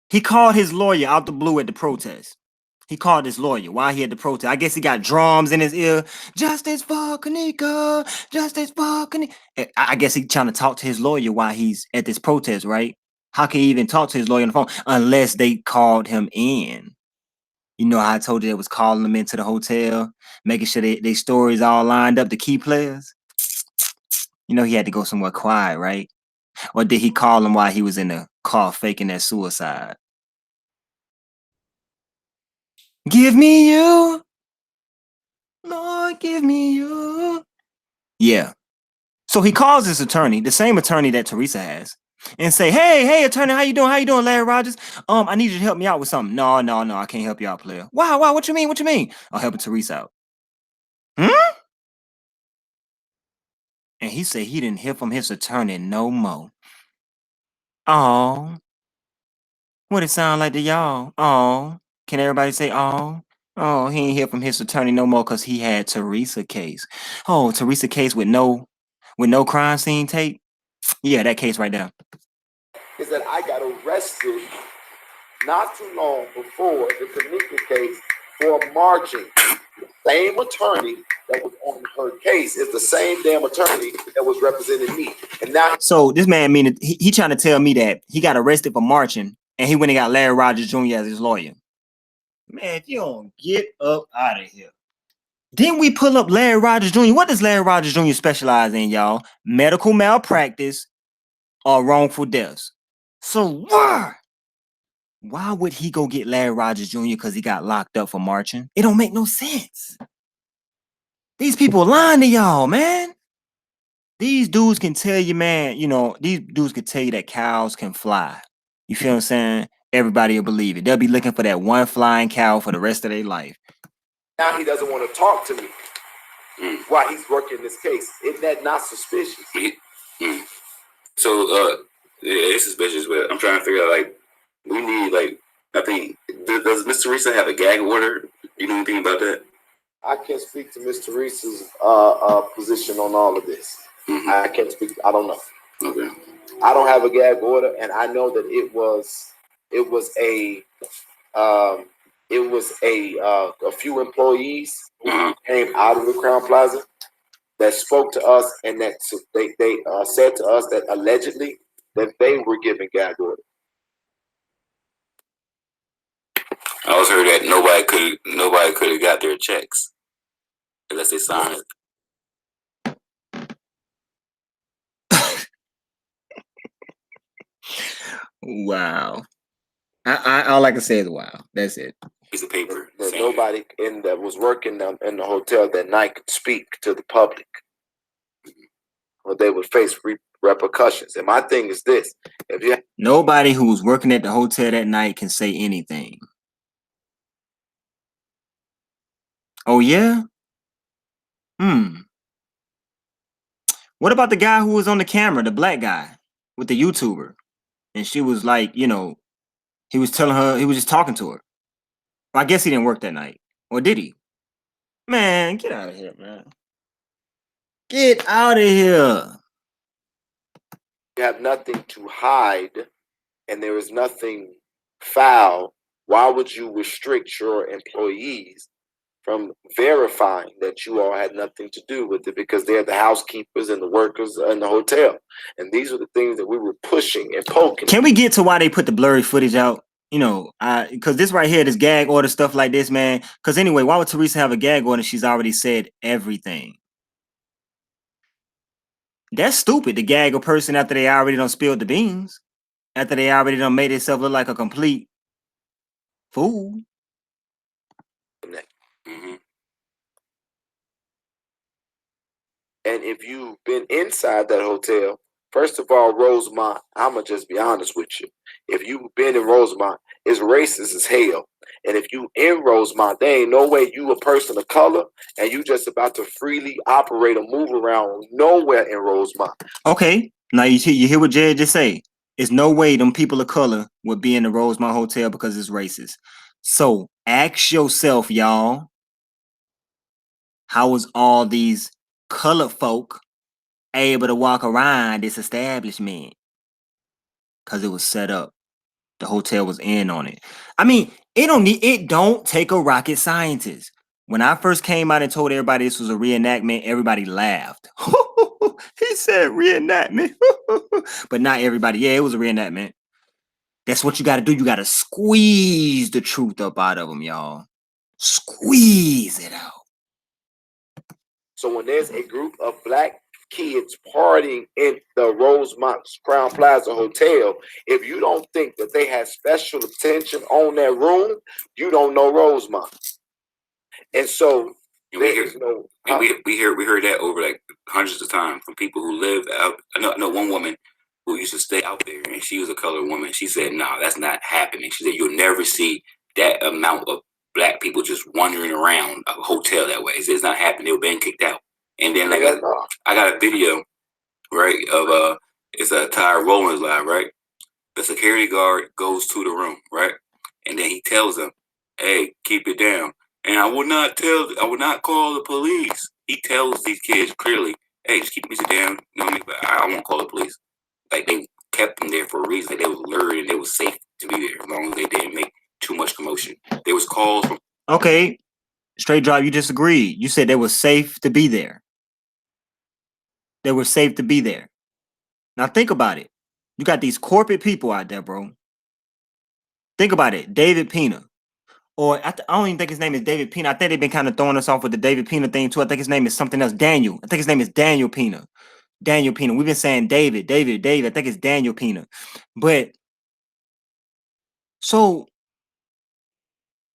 He called his lawyer out the blue at the protest. He called his lawyer while he had the protest. I guess he got drums in his ear. Justice for Kanika. Justice for Kanika. I guess he trying to talk to his lawyer while he's at this protest, right? How can he even talk to his lawyer on the phone unless they called him in? You know how I told you they was calling them into the hotel, making sure they stories all lined up, the key players? You know he had to go somewhere quiet, right? Or did he call him while he was in the car faking that suicide? Give me you. Lord, give me you. Yeah. So he calls his attorney, the same attorney that Teresa has, and say, hey, attorney, how you doing? How you doing, Larry Rogers? I need you to help me out with something. No, I can't help you out, player. Why? What you mean? I'll help Teresa out. And he said he didn't hear from his attorney no more. Oh. What it sound like to y'all? Oh. Can everybody say oh? Oh, he ain't hear from his attorney no more because he had Teresa case. Oh, Teresa case with no crime scene tape? Yeah, that case right there. Is that I got arrested not too long before the Kanika case for marching. The same attorney that was on her case is the same damn attorney that was representing me. And now, so this man meaning he trying to tell me that he got arrested for marching and he went and got Larry Rogers Jr. as his lawyer. Man, if you don't get up out of here. Then we pull up Larry Rogers Jr. What does Larry Rogers Jr. specialize in, y'all? Medical malpractice or wrongful deaths. So why would he go get Larry Rogers Jr. because he got locked up for marching? It don't make no sense. These people lying to y'all, man. These dudes can tell you, man, you know, these dudes can tell you that cows can fly. You feel what I'm saying? Everybody will believe it. They'll be looking for that one flying cow for the rest of their life. Now he doesn't want to talk to me while he's working this case. Isn't that not suspicious? So, it's suspicious, but I'm trying to figure out, like, we need, like, I think, does Miss Teresa have a gag order? You know anything about that? I can't speak to Miss Teresa's position on all of this. I can't speak. I don't know. Okay. I don't have a gag order, and I know that it was a few employees who came out of the Crown Plaza that spoke to us, and that they said to us that allegedly that they were given gag order. I also heard that nobody could have got their checks unless they signed it. Wow. All I can say is wow. That's it. Piece of paper. That nobody that was working in the hotel that night could speak to the public, or they would face repercussions. And my thing is this: nobody who was working at the hotel that night can say anything. Oh yeah? What about the guy who was on the camera, the black guy with the YouTuber? And she was like, you know, he was telling her, he was just talking to her. I guess he didn't work that night. Or did he? Man, get out of here, man. Get out of here. You have nothing to hide, and there is nothing foul. Why would you restrict your employees from verifying that you all had nothing to do with it? Because they're the housekeepers and the workers in the hotel. And these are the things that we were pushing and poking. Can we get to why they put the blurry footage out? You know, because this right here, this gag order stuff like this, man. Because anyway, why would Teresa have a gag order? She's already said everything. That's stupid to gag a person after they already done spilled the beans. After they already done made themselves look like a complete fool. And if you've been inside that hotel, first of all, Rosemont, I'm going to just be honest with you. If you've been in Rosemont, it's racist as hell. And if you in Rosemont, there ain't no way you a person of color and you just about to freely operate or move around nowhere in Rosemont. Okay, now you hear what Jed just say. There's no way them people of color would be in the Rosemont Hotel because it's racist. So ask yourself, y'all, how was all these colored folk able to walk around this establishment? Because it was set up. The hotel was in on it. I mean, it don't take a rocket scientist. When I first came out and told everybody this was a reenactment, everybody laughed. He said reenactment. But not everybody. Yeah, it was a reenactment. That's what you got to do. You got to squeeze the truth up out of them, y'all. Squeeze it out. So when there's a group of black kids partying in the Rosemont Crown Plaza Hotel, if you don't think that they had special attention on that room, you don't know Rosemont. And so we heard that over like hundreds of times from people who lived out. I know one woman who used to stay out there, and she was a colored woman. She said, "No, that's not happening." She said, "You'll never see that amount of black people just wandering around a hotel that way. It's not happening. They were being kicked out." And then like I got a video, right, of it's a Ty Rollins live, right? The security guard goes to the room, right? And then he tells them, "Hey, keep it down." And I would not call the police. He tells these kids clearly, "Hey, just keep it down. You know what I mean? But I won't call the police." Like they kept them there for a reason. Like they was lured and they was safe to be there as long as they didn't make too much commotion. There was calls from Okay. Straight drop, you disagreed. You said they were safe to be there. They were safe to be there. Now think about it. You got these corporate people out there, bro. Think about it. David Pena. Or I don't even think his name is David Pena. I think they've been kind of throwing us off with the David Pena thing too. I think his name is something else. Daniel. I think his name is Daniel Pena. Daniel Pena. We've been saying David. I think it's Daniel Pena. But So,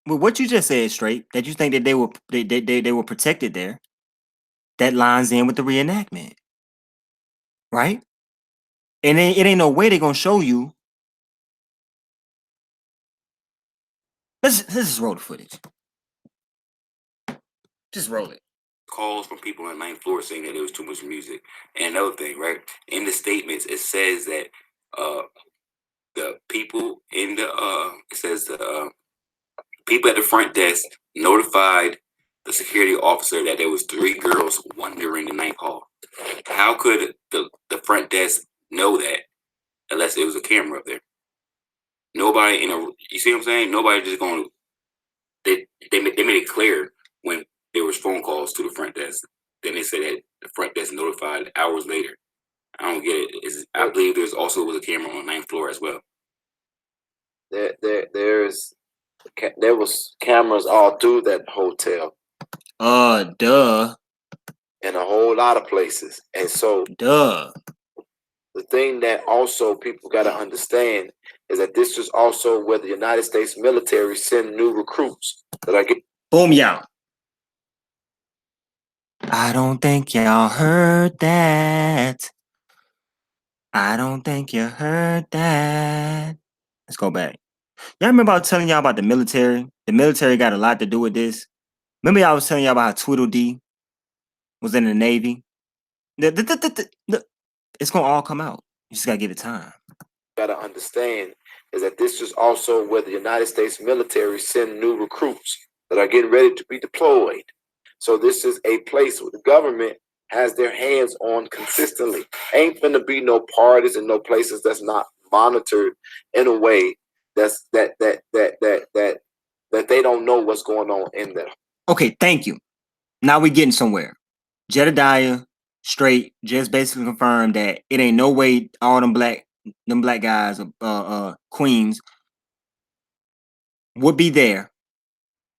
with what you just said, straight, that you think that they were protected there, that lines in with the reenactment, right? And it ain't no way they're gonna show you. Let's just roll the footage. Just roll it. Calls from people on the 9th floor saying that there was too much music. And another thing, right? In the statements, it says that the people in the it says the people at the front desk notified the security officer that there was 3 girls wandering the 9th hall. How could the front desk know that unless there was a camera up there? Nobody you see what I'm saying? Nobody just going to, they made it clear when there was phone calls to the front desk. Then they said that the front desk notified hours later. I don't get it. I believe there was a camera on the 9th floor as well. There was cameras all through that hotel. Duh. In a whole lot of places. And so Duh. The thing that also people got to understand is that this is also where the United States military send new recruits that are getting. Boom, y'all. I don't think y'all heard that. I don't think you heard that. Let's go back. Y'all remember I was telling y'all about the military? The military got a lot to do with this. Remember I was telling y'all about how Tweedledee was in the Navy? It's going to all come out. You just got to give it time. Got to understand is that this is also where the United States military send new recruits that are getting ready to be deployed. So this is a place where the government has their hands on consistently. Ain't finna be no parties and no places that's not monitored in a way that they don't know what's going on in there. Okay, thank you. Now we getting somewhere. Jedediah straight just basically confirmed that it ain't no way all them black guys, queens, would be there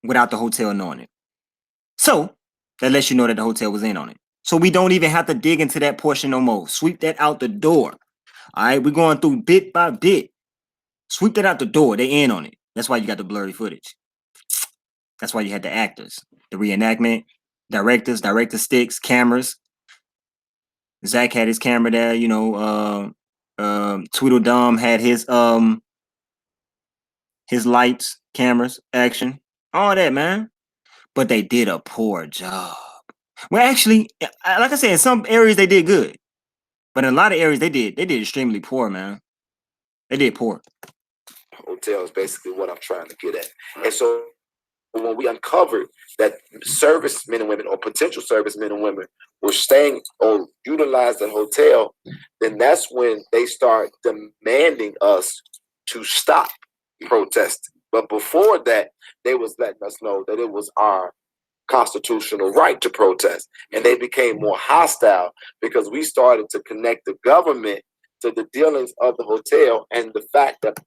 without the hotel knowing it. So that lets you know that the hotel was in on it. So we don't even have to dig into that portion no more. Sweep that out the door. All right, we're going through bit by bit. Sweep that out the door. They in on it. That's why you got the blurry footage. That's why you had the actors, the reenactment, director sticks, cameras. Zach had his camera there, you know. Tweedledum had his lights, cameras, action, all that, man. But they did a poor job. Well, actually, like I said, in some areas they did good, but in a lot of areas they did extremely poor, man. They did poor. Hotel is basically what I'm trying to get at, and so when we uncovered that servicemen and women or potential servicemen and women were staying or utilize the hotel, then that's when they start demanding us to stop protesting. But before that, they was letting us know that it was our constitutional right to protest. And they became more hostile because we started to connect the government to the dealings of the hotel and the fact that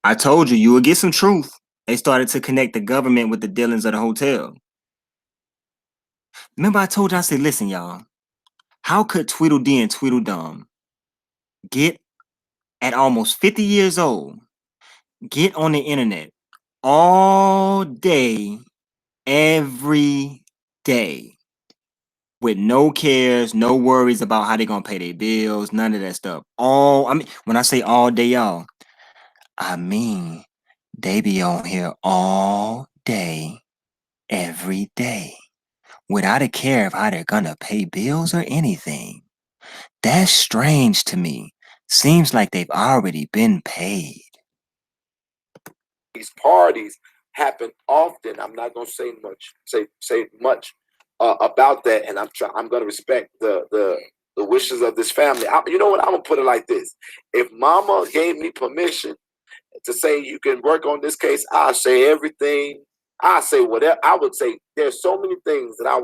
I told you would get some truth. They started to connect the government with the dealings of the hotel. Remember I told you, I said, listen, y'all, how could Tweedledee and Tweedledum get at almost 50 years old, get on the internet all day, every day, with no cares, no worries about how they gonna pay their bills, none of that stuff. When I say all day, y'all, I mean they be on here all day, every day, without a care of how they're gonna pay bills or anything. That's strange to me. Seems like they've already been paid. These parties happen often. I'm not gonna say much about that, and I'm gonna respect the wishes of this family. You know what? I'm gonna put it like this: if Mama gave me permission to say you can work on this case, I'll say everything. I say whatever. I would say there's so many things that I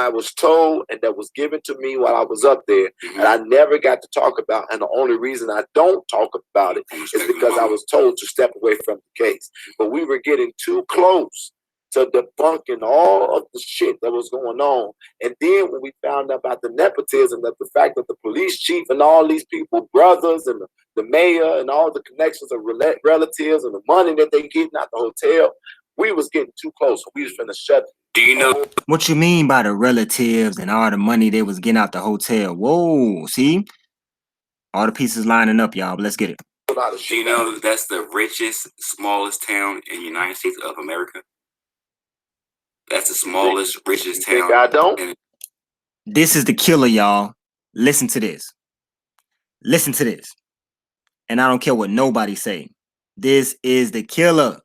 was told and that was given to me while I was up there, and I never got to talk about. And the only reason I don't talk about it is because I was told to step away from the case. But we were getting too close to debunking all of the shit that was going on. And then when we found out about the nepotism, that the fact that the police chief and all these people, brothers and the the mayor and all the connections of relatives and the money that they getting out the hotel, we was getting too close. We was finna shut. Do you know What you mean by the relatives and all the money they was getting out the hotel? Whoa, see? All the pieces lining up, y'all. But let's get it. Do you know that's the richest, smallest town in the United States of America? That's the smallest, richest town. I don't. This is the killer, y'all. Listen to this. Listen to this. And I don't care what nobody say. This is the killer.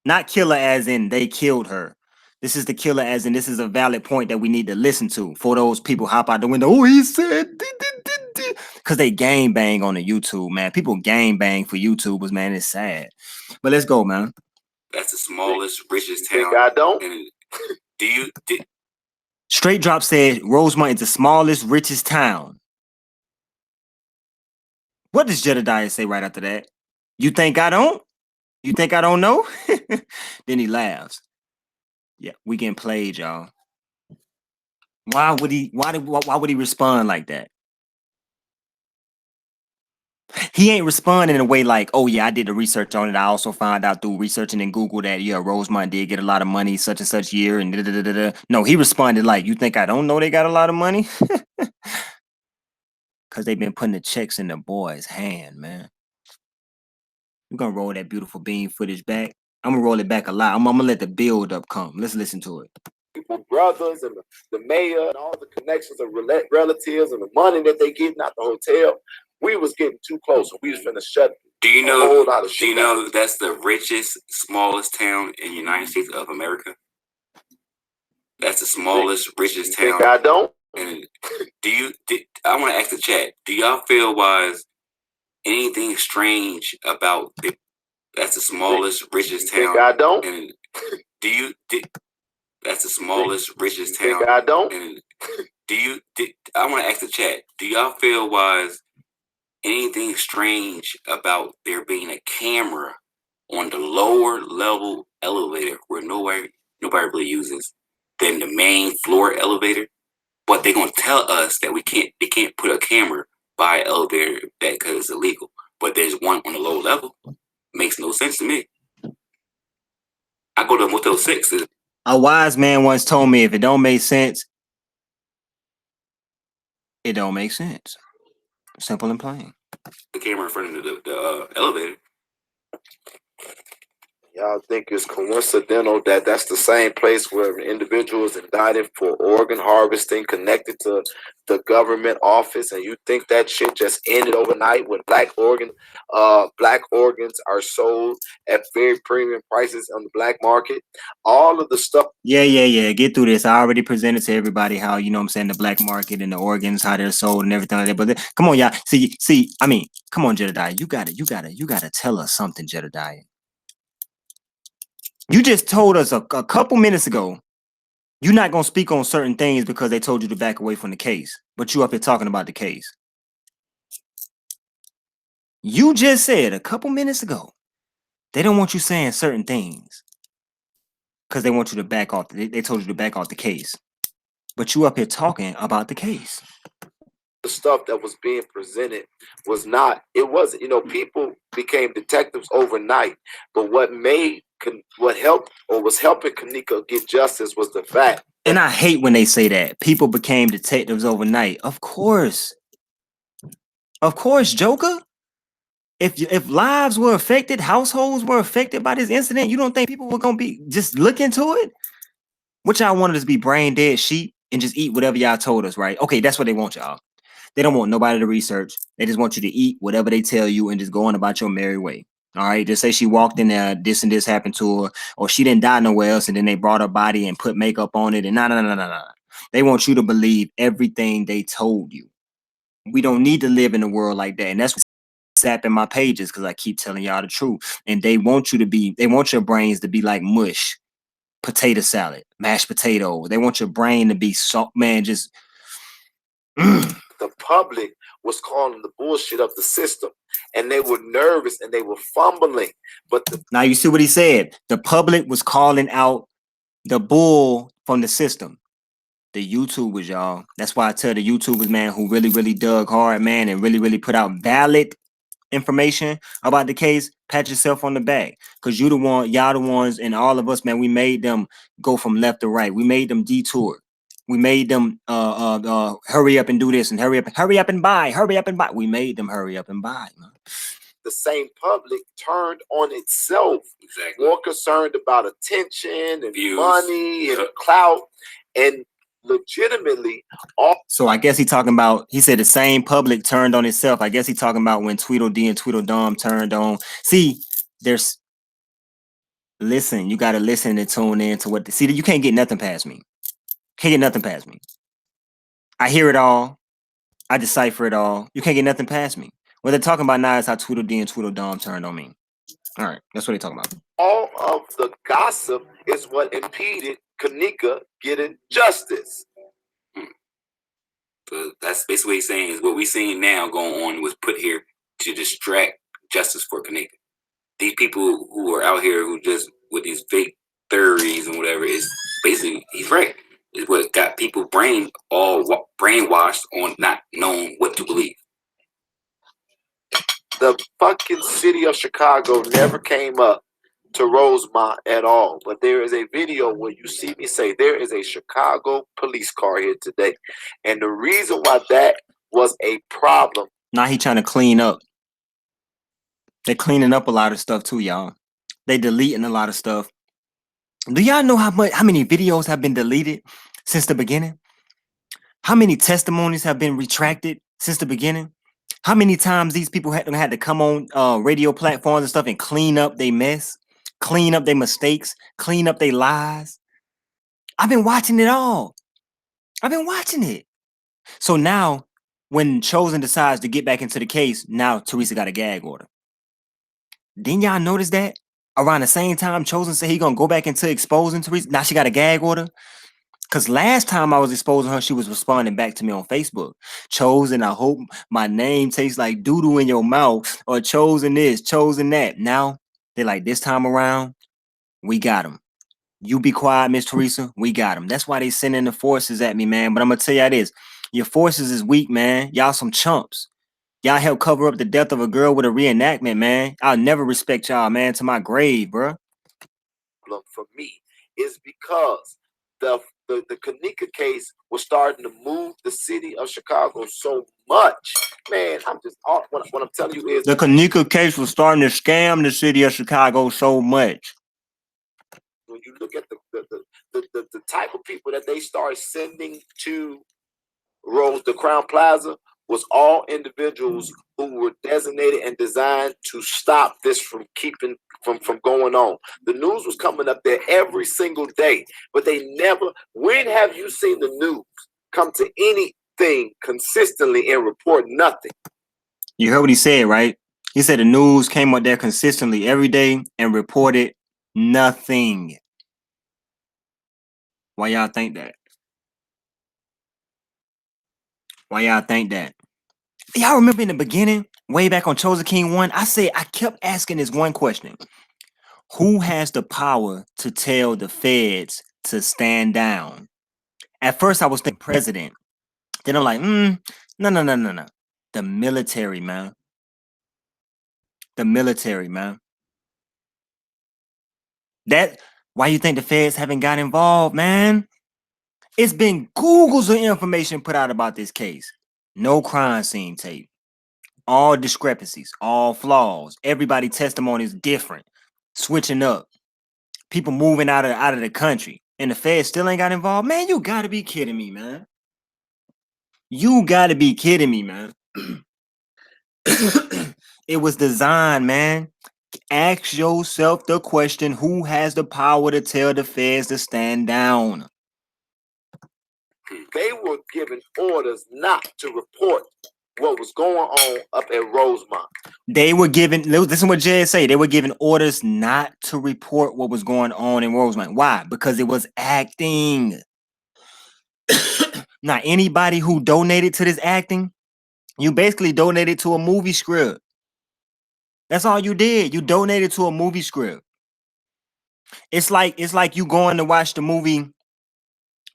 Not killer as in they killed her. This is the killer as in this is a valid point that we need to listen to for those people hop out the window. Oh, he said, because they gang bang on the YouTube, man. People gang bang for YouTubers, man. It's sad. But let's go, man. That's the smallest, richest town. I don't. Straight Drop said Rosemont is the smallest, richest town. What does Jedediah say right after that? You think I don't? You think I don't know? Then he laughs. Yeah, we getting played, y'all. Why would he respond like that? He ain't responding in a way like, oh yeah, I did the research on it. I also found out through researching in Google that yeah, Rosemont did get a lot of money such and such year and da, da, da, da, da. No, he responded like, you think I don't know they got a lot of money? Cause they've been putting the checks in the boy's hand, man. We're gonna roll that beautiful bean footage back. I'm gonna roll it back a lot. I'm gonna let the build up come. Let's listen to it. Brothers and the mayor and all the connections of relatives and the money that they getting out the hotel, we was getting too close. We was finna shut. Do you know that's the richest, smallest town in the United States of America? That's the smallest, richest town. I don't. And I want to ask the chat, do y'all feel wise anything strange about that's the smallest, richest town? I don't. And that's the smallest, richest town. I don't. And I want to ask the chat, do y'all feel wise anything strange about there being a camera on the lower level elevator where nobody really uses than the main floor elevator? But they're gonna tell us that they can't put a camera by an elevator because it's illegal. But there's one on the low level. Makes no sense to me. I go to Motel 6. A wise man once told me if it don't make sense, it don't make sense. Simple and plain. The camera in front of the elevator. Y'all think it's coincidental that that's the same place where an individual is indicted for organ harvesting connected to the government office, and you think that shit just ended overnight when black organs are sold at very premium prices on the black market? All of the stuff. Yeah. Get through this. I already presented to everybody how, you know what I'm saying, the black market and the organs, how they're sold and everything like that. But come on, y'all. See, I mean, come on, Jedediah. You gotta tell us something, Jedediah. You just told us a couple minutes ago you're not going to speak on certain things because they told you to back away from the case, but you up here talking about the case. You just said a couple minutes ago they don't want you saying certain things because they want you to back off. They told you to back off the case, but you up here talking about the case. The stuff that was being presented was not. It wasn't. You know, people became detectives overnight, but what helped or was helping Kanika get justice was the fact. And I hate when they say that people became detectives overnight. Of course, Joker. If lives were affected, households were affected by this incident, you don't think people were gonna be just look into it? What y'all wanted us to be brain dead sheep and just eat whatever y'all told us, right? Okay, that's what they want, y'all. They don't want nobody to research. They just want you to eat whatever they tell you and just go on about your merry way. All right, just say she walked in there, this and this happened to her, or she didn't die nowhere else, and then they brought her body and put makeup on it. And no. They want you to believe everything they told you. We don't need to live in a world like that, and that's what's sapping my pages because I keep telling y'all the truth. And they want your brains to be like mush, potato salad, mashed potato. They want your brain to be salt, man. Just. The public was calling the bullshit of the system, and they were nervous and they were fumbling. But now you see what he said. The public was calling out the bull from the system. The YouTubers, y'all. That's why I tell the YouTubers, man, who really, really dug hard, man, and really, really put out valid information about the case, pat yourself on the back. Cause y'all the ones, and all of us, man, we made them go from left to right. We made them detour. We made them hurry up and do this and hurry up and buy, We made them hurry up and buy, man. The same public turned on itself, more concerned about attention and views, money and clout, and legitimately So I guess he said the same public turned on itself. I guess he talking about when Tweedledee and Tweedledum turned on. See, listen, you got to listen and tune in to you can't get nothing past me. I hear it all. I decipher it all. You can't get nothing past me. What they're talking about now is how Tweedledee and Tweedledum turned on me. All right, that's what they're talking about. all of the gossip is what impeded Kanika getting justice. So that's basically what he's saying, is what we're seeing now going on was put here to distract justice for Kanika. These people who are out here who just with these fake theories and whatever, is basically, he's right. Is what got people brainwashed on not knowing what to believe. The fucking city of Chicago never came up to Rosemont at all. But there is a video where you see me say there is a Chicago police car here today. And the reason why that was a problem. Now he trying to clean up. They're cleaning up a lot of stuff too, y'all. They deleting a lot of stuff. Do y'all know how many videos have been deleted since the beginning? How many testimonies have been retracted since the beginning? How many times these people had to come on radio platforms and stuff and clean up their mess, clean up their mistakes, clean up their lies? I've been watching it all. I've been watching it. So now, when Chosen decides to get back into the case, now Teresa got a gag order. Didn't y'all notice that? Around the same time Chosen said he gonna go back into exposing Teresa, now she got a gag order? Because last time I was exposing her, she was responding back to me on Facebook. Chosen, I hope my name tastes like doo-doo in your mouth, or Chosen this, Chosen that. Now, they're like, this time around, we got him. You be quiet, Miss Teresa, we got him. That's why they sending the forces at me, man. But I'm going to tell y'all this. Your forces is weak, man. Y'all some chumps. Y'all help cover up the death of a girl with a reenactment, man. I'll never respect y'all, man, to my grave, bro. For me is because the Kanika case was starting to move the city of Chicago so much. Man, I'm just what I'm telling you is the Kanika case was starting to scam the city of Chicago so much. When you look at the type of people that they started sending to the Crown Plaza was all individuals who were designated and designed to stop this from going on. The news was coming up there every single day, but they never. When have you seen the news come to anything consistently and report nothing? You heard what he said, right? He said the news came up there consistently every day and reported nothing. Why y'all think that? Why y'all think that? Y'all remember in the beginning, way back on Chosen King 1, I kept asking this one question. Who has the power to tell the feds to stand down? At first, I was thinking president. Then I'm like, no. The military, man. The military, man. Why you think the feds haven't got involved, man? It's been Googles of information put out about this case. No crime scene tape. All discrepancies, all flaws. Everybody's testimony is different. Switching up. People moving out of the country. And the feds still ain't got involved. Man, you gotta be kidding me, man. You gotta be kidding me, man. It was designed, man. Ask yourself the question, who has the power to tell the feds to stand down? They were given orders not to report what was going on up at Rosemont. They were given, this is what Jay say, they were given orders not to report what was going on in Rosemont. Why? Because it was acting. Now, anybody who donated to this acting, you basically donated to a movie script. That's all you did. You donated to a movie script. It's like you going to watch the movie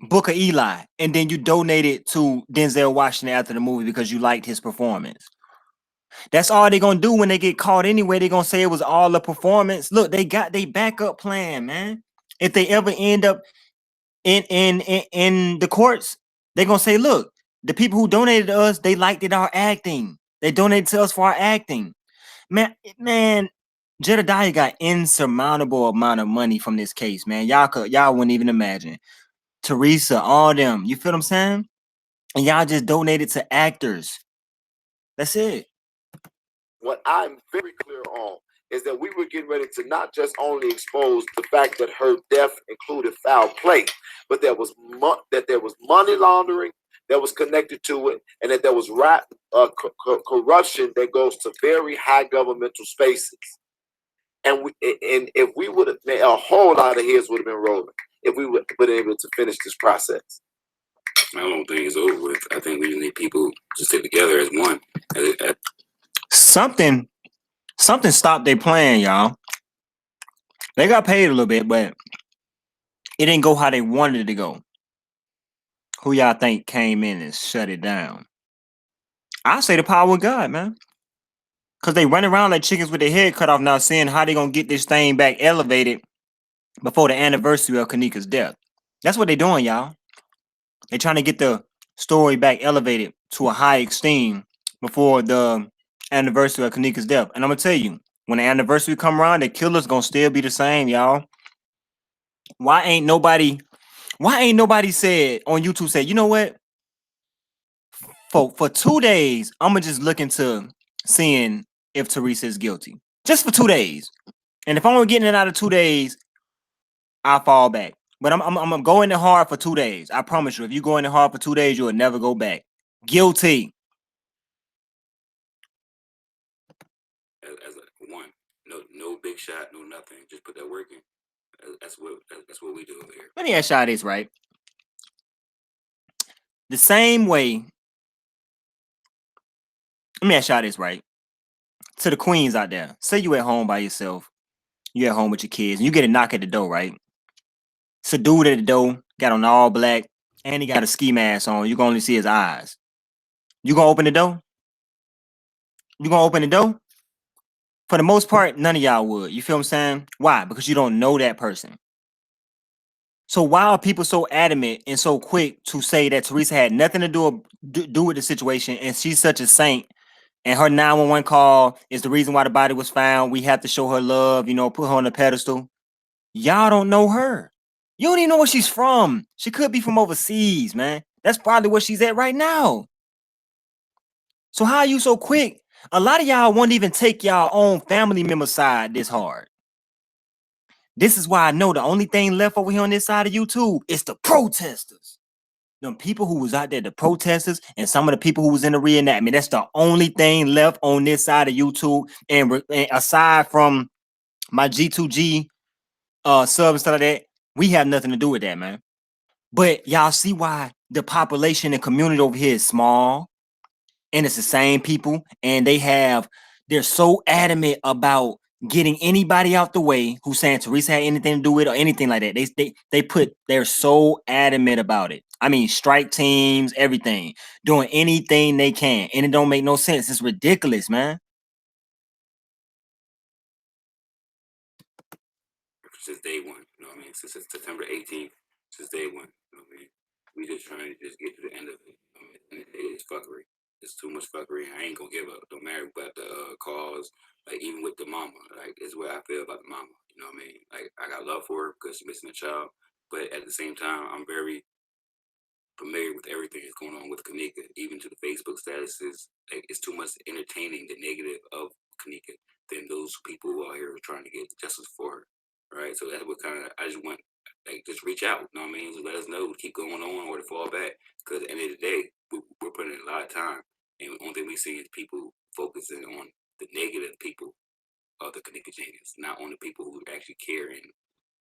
Book of Eli, and then you donated to Denzel Washington after the movie because you liked his performance. That's all they gonna do when they get caught anyway. They gonna say it was all a performance. Look, they got their backup plan, man. If they ever end up in the courts, they gonna say, look, the people who donated to us, they liked it our acting. They donated to us for our acting. Man, Jedediah got insurmountable amount of money from this case, man. Y'all wouldn't even imagine. Teresa, all them, you feel what I'm saying? And y'all just donated to actors. That's it. What I'm very clear on is that we were getting ready to not just only expose the fact that her death included foul play, but there was money laundering that was connected to it, and that there was corruption that goes to very high governmental spaces. And if we would have, a whole lot of heads would have been rolling if we would have been able to finish this process. I don't think it's over with. I think we just need people to stick together as one. Something stopped their plan, y'all. They got paid a little bit, but it didn't go how they wanted it to go. Who y'all think came in and shut it down? I say the power of God, man. Because they run around like chickens with their head cut off now, seeing how they going to get this thing back elevated before the anniversary of Kanika's death. That's what they're doing, y'all. They're trying to get the story back elevated to a high esteem before the anniversary of Kanika's death. And I'm going to tell you, when the anniversary come around, the killer's going to still be the same, y'all. Why ain't nobody said on YouTube said, you know what? For 2 days, I'm going to just look into seeing if Teresa is guilty. Just for 2 days. And if I'm only getting it out of 2 days, I'll fall back. But I'm gonna go in there hard for 2 days. I promise you, if you go in there hard for 2 days, you'll never go back. Guilty. As one, no big shot, no nothing. Just put that work in. That's what we do over here. Let me ask y'all this, right? The same way. Let me ask y'all this, right? To the queens out there, say you at home by yourself, you at home with your kids, and you get a knock at the door, right? It's a dude at the door, got on all black, and he got a ski mask on. You can only see his eyes. You gonna open the door? You gonna open the door? For the most part, none of y'all would. You feel what I'm saying? Why? Because you don't know that person. So why are people so adamant and so quick to say that Teresa had nothing to do with the situation, and she's such a saint, and her 911 call is the reason why the body was found? We have to show her love, put her on a pedestal. Y'all don't know her. You don't even know where she's from. She could be from overseas, man. That's probably where she's at right now. So how are you so quick? A lot of y'all won't even take y'all own family member side this hard. This is why I know the only thing left over here on this side of YouTube is the protesters. Them people who was out there, the protesters, and some of the people who was in the reenactment. That's the only thing left on this side of YouTube. And aside from my G2G subs and stuff like that, we have nothing to do with that, man. But y'all see why the population and community over here is small, and it's the same people, and they're so adamant about getting anybody out the way who's saying Teresa had anything to do with it or anything like that. They're so adamant about it. I mean, strike teams, everything, doing anything they can, and it don't make no sense. It's ridiculous, man. Since day one, you know what I mean? Since September 18th, since day one, you know what I mean? We just trying to just get to the end of it. You know what I mean? It's fuckery. It's too much fuckery. I ain't gonna give up. Don't matter about the cause. Like, even with the mama, like, it's what I feel about the mama. You know what I mean? Like, I got love for her because she's missing a child. But at the same time, I'm very familiar with everything that's going on with Kanika, even to the Facebook statuses. Like, it's too much entertaining the negative of Kanika than those people who are here trying to get justice for her. Right, so that's what I just want, like, just reach out, you know what I mean? Just let us know to keep going on or to fall back. Because at the end of the day, we're putting in a lot of time. And the only thing we see is people focusing on the negative people of the Kanika Jenkins, not on the people who actually care and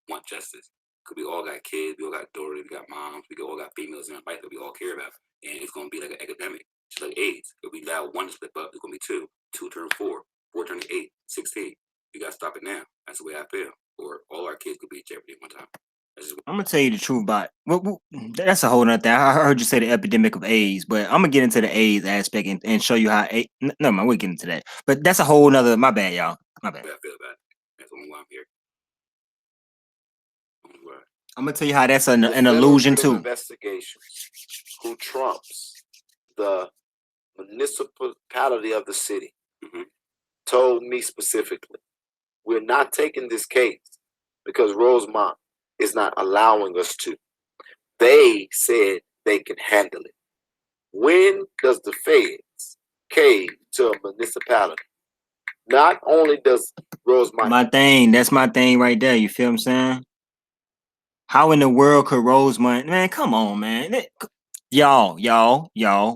want justice. Because we all got kids, we all got daughters, we got moms, we all got females in our life that we all care about. And it's going to be like an epidemic, just like AIDS. If we allow one to slip up, it's going to be two turn 4, 4 turn 8, 16. We got to stop it now. That's the way I feel. Or all our kids could be in jeopardy at one time. I'm gonna tell you the truth about that's a whole nother thing. I heard you say the epidemic of AIDS, but I'm gonna get into the AIDS aspect and show you how no man, we'll get into that. But that's a whole nother. My bad, y'all. My bad. I feel about it. That's only why I'm here. I'm gonna tell you how that's an The illusion Federal too. Investigations, who trumps the municipality of the city, told me specifically, we're not taking this case because Rosemont is not allowing us to. They said they can handle it. When does the feds cave to a municipality? Not only does Rosemont... That's my thing right there. You feel what I'm saying? How in the world could Rosemont, man, come on, man. Y'all,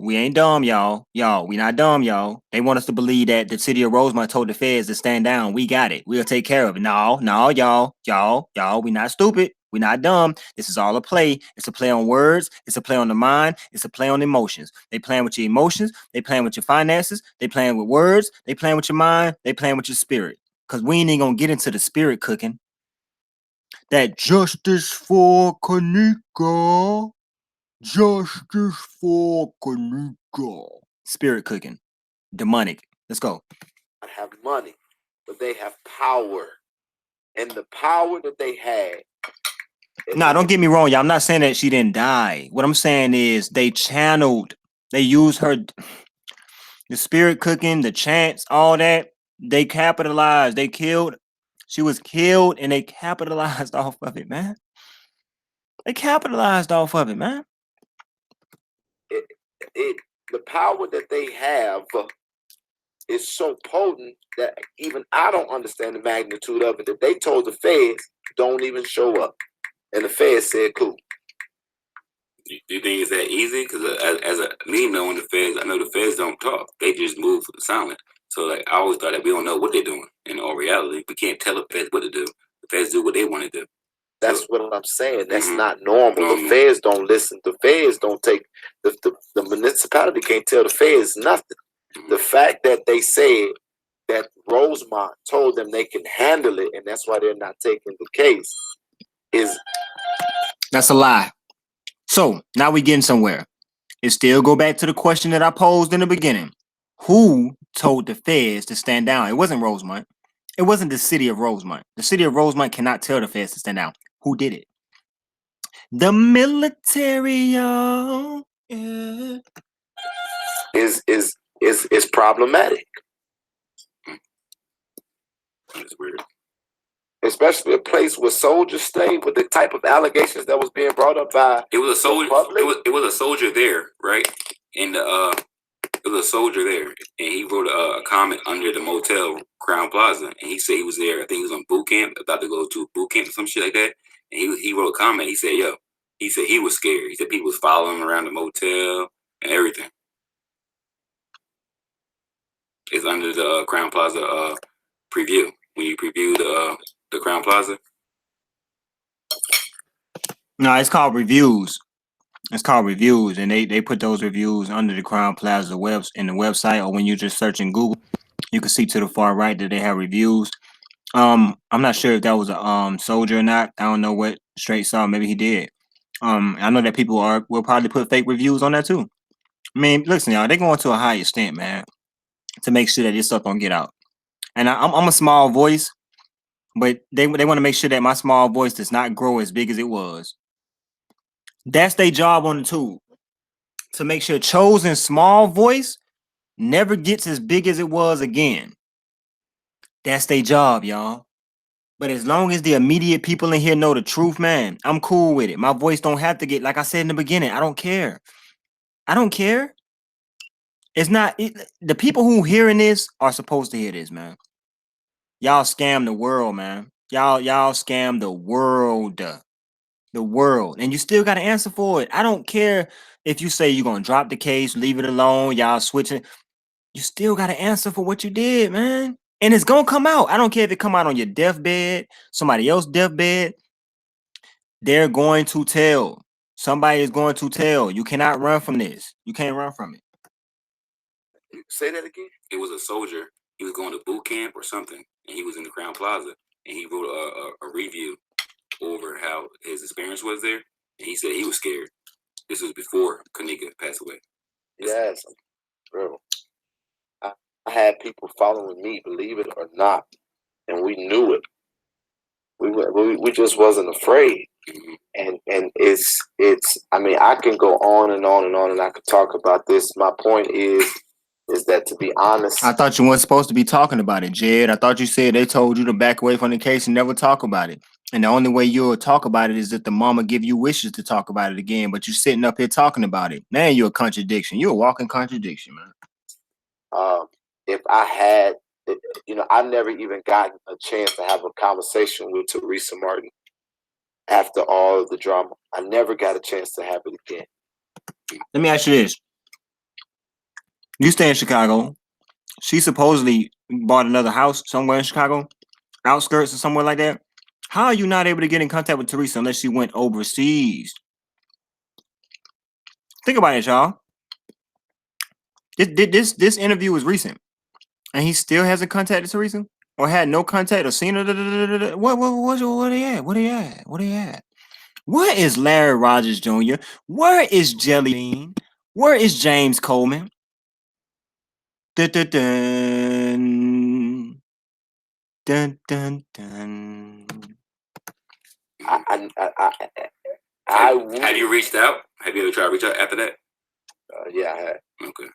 we ain't dumb, y'all, we not dumb, y'all. They want us to believe that the city of Rosemont told the feds to stand down. We got it. We'll take care of it. No, y'all, we not stupid. We not dumb. This is all a play. It's a play on words. It's a play on the mind. It's a play on emotions. They playing with your emotions. They playing with your finances. They playing with words. They playing with your mind. They playing with your spirit. Because we ain't even gonna get into the spirit cooking. That justice for Kanika. Justice for Kanika. Spirit cooking. Demonic. Let's go. Have money, but they have power. And the power that they had. Nah, don't get me wrong, y'all. I'm not saying that she didn't die. What I'm saying is they used her, the spirit cooking, the chants, all that. They capitalized. They killed. She was killed and they capitalized off of it, man. They capitalized off of it, man. The power that they have is so potent that even I don't understand the magnitude of it. That they told the feds don't even show up, and the feds said, "Cool." Do you think it's that easy? Because as me knowing the feds, I know the feds don't talk; they just move silent. So like I always thought that we don't know what they're doing. In all reality, we can't tell the feds what to do. The feds do what they want to do. That's what I'm saying. That's not normal. The feds don't listen. The feds don't take the municipality can't tell the feds nothing. The fact that they said that Rosemont told them they can handle it, and that's why they're not taking the case, that's a lie. So now we getting somewhere. It still go back to the question that I posed in the beginning. Who told the feds to stand down? It wasn't Rosemont. It wasn't the city of Rosemont. The city of Rosemont cannot tell the feds to stand down. Who did it? The military, y'all. Yeah. Is problematic. It's weird. Especially a place where soldiers stay, with the type of allegations that was being brought up by it was a soldier. It was a soldier there, right? And it was a soldier there, and he wrote a comment under the motel Crown Plaza, and he said he was there. I think he was on boot camp, about to go to boot camp or some shit like that. And he wrote a comment. He said, "Yo," he said he was scared. He said people was following him around the motel and everything. It's under the Crown Plaza preview. When you preview the Crown Plaza. No, it's called reviews. It's called reviews, and they put those reviews under the Crown Plaza in the website, or when you just search in Google, you can see to the far right that they have reviews. I'm not sure if that was a soldier or not. I don't know what Straight saw. Maybe he did. I know that people will probably put fake reviews on that too. I mean, listen, y'all, they going to a high extent, man, to make sure that this stuff don't get out. And I'm a small voice, but they want to make sure that my small voice does not grow as big as it was. That's their job on the tube, to make sure Chosen small voice never gets as big as it was again. That's their job, y'all. But as long as the immediate people in here know the truth, man, I'm cool with it. My voice don't have to get, like I said in the beginning, I don't care. I don't care. It's not, the people who hearing this are supposed to hear this, man. Y'all scam the world, man. Y'all scam the world. The world. And you still got to answer for it. I don't care if you say you're going to drop the case, leave it alone, y'all switching. You still got to answer for what you did, man. And it's going to come out. I don't care if it come out on your deathbed, somebody else's deathbed. They're going to tell. Somebody is going to tell. You cannot run from this. You can't run from it. Say that again. It was a soldier. He was going to boot camp or something, and he was in the Crown Plaza, and he wrote a review over how his experience was there, and he said he was scared. This was before Kanika passed away. Yes, bro. I had people following me, believe it or not, and we knew it. We just wasn't afraid. And it's I mean, I can go on and on and on, and I could talk about this. My point is that, to be honest, I thought you weren't supposed to be talking about it, Jed. I thought you said they told you to back away from the case and never talk about it. And the only way you'll talk about it is if the mama give you wishes to talk about it again. But you're sitting up here talking about it. Man, you're a contradiction. You're a walking contradiction, man. if I had, I never even gotten a chance to have a conversation with Teresa Martin after all of the drama. I never got a chance to have it again. Let me ask you this. You stay in Chicago. She supposedly bought another house somewhere in Chicago, outskirts or somewhere like that. How are you not able to get in contact with Teresa unless she went overseas? Think about it, y'all. This interview was recent, and he still hasn't contacted Teresa, or had no contact, or seen her. What they at? What they at? What they at? Where is Larry Rogers Jr.? Where is Jelly Bean? Where is James Coleman? Dun, dun, dun. Dun, dun, dun. Have you reached out? Have you ever tried to reach out after that? Yeah, I had. Okay.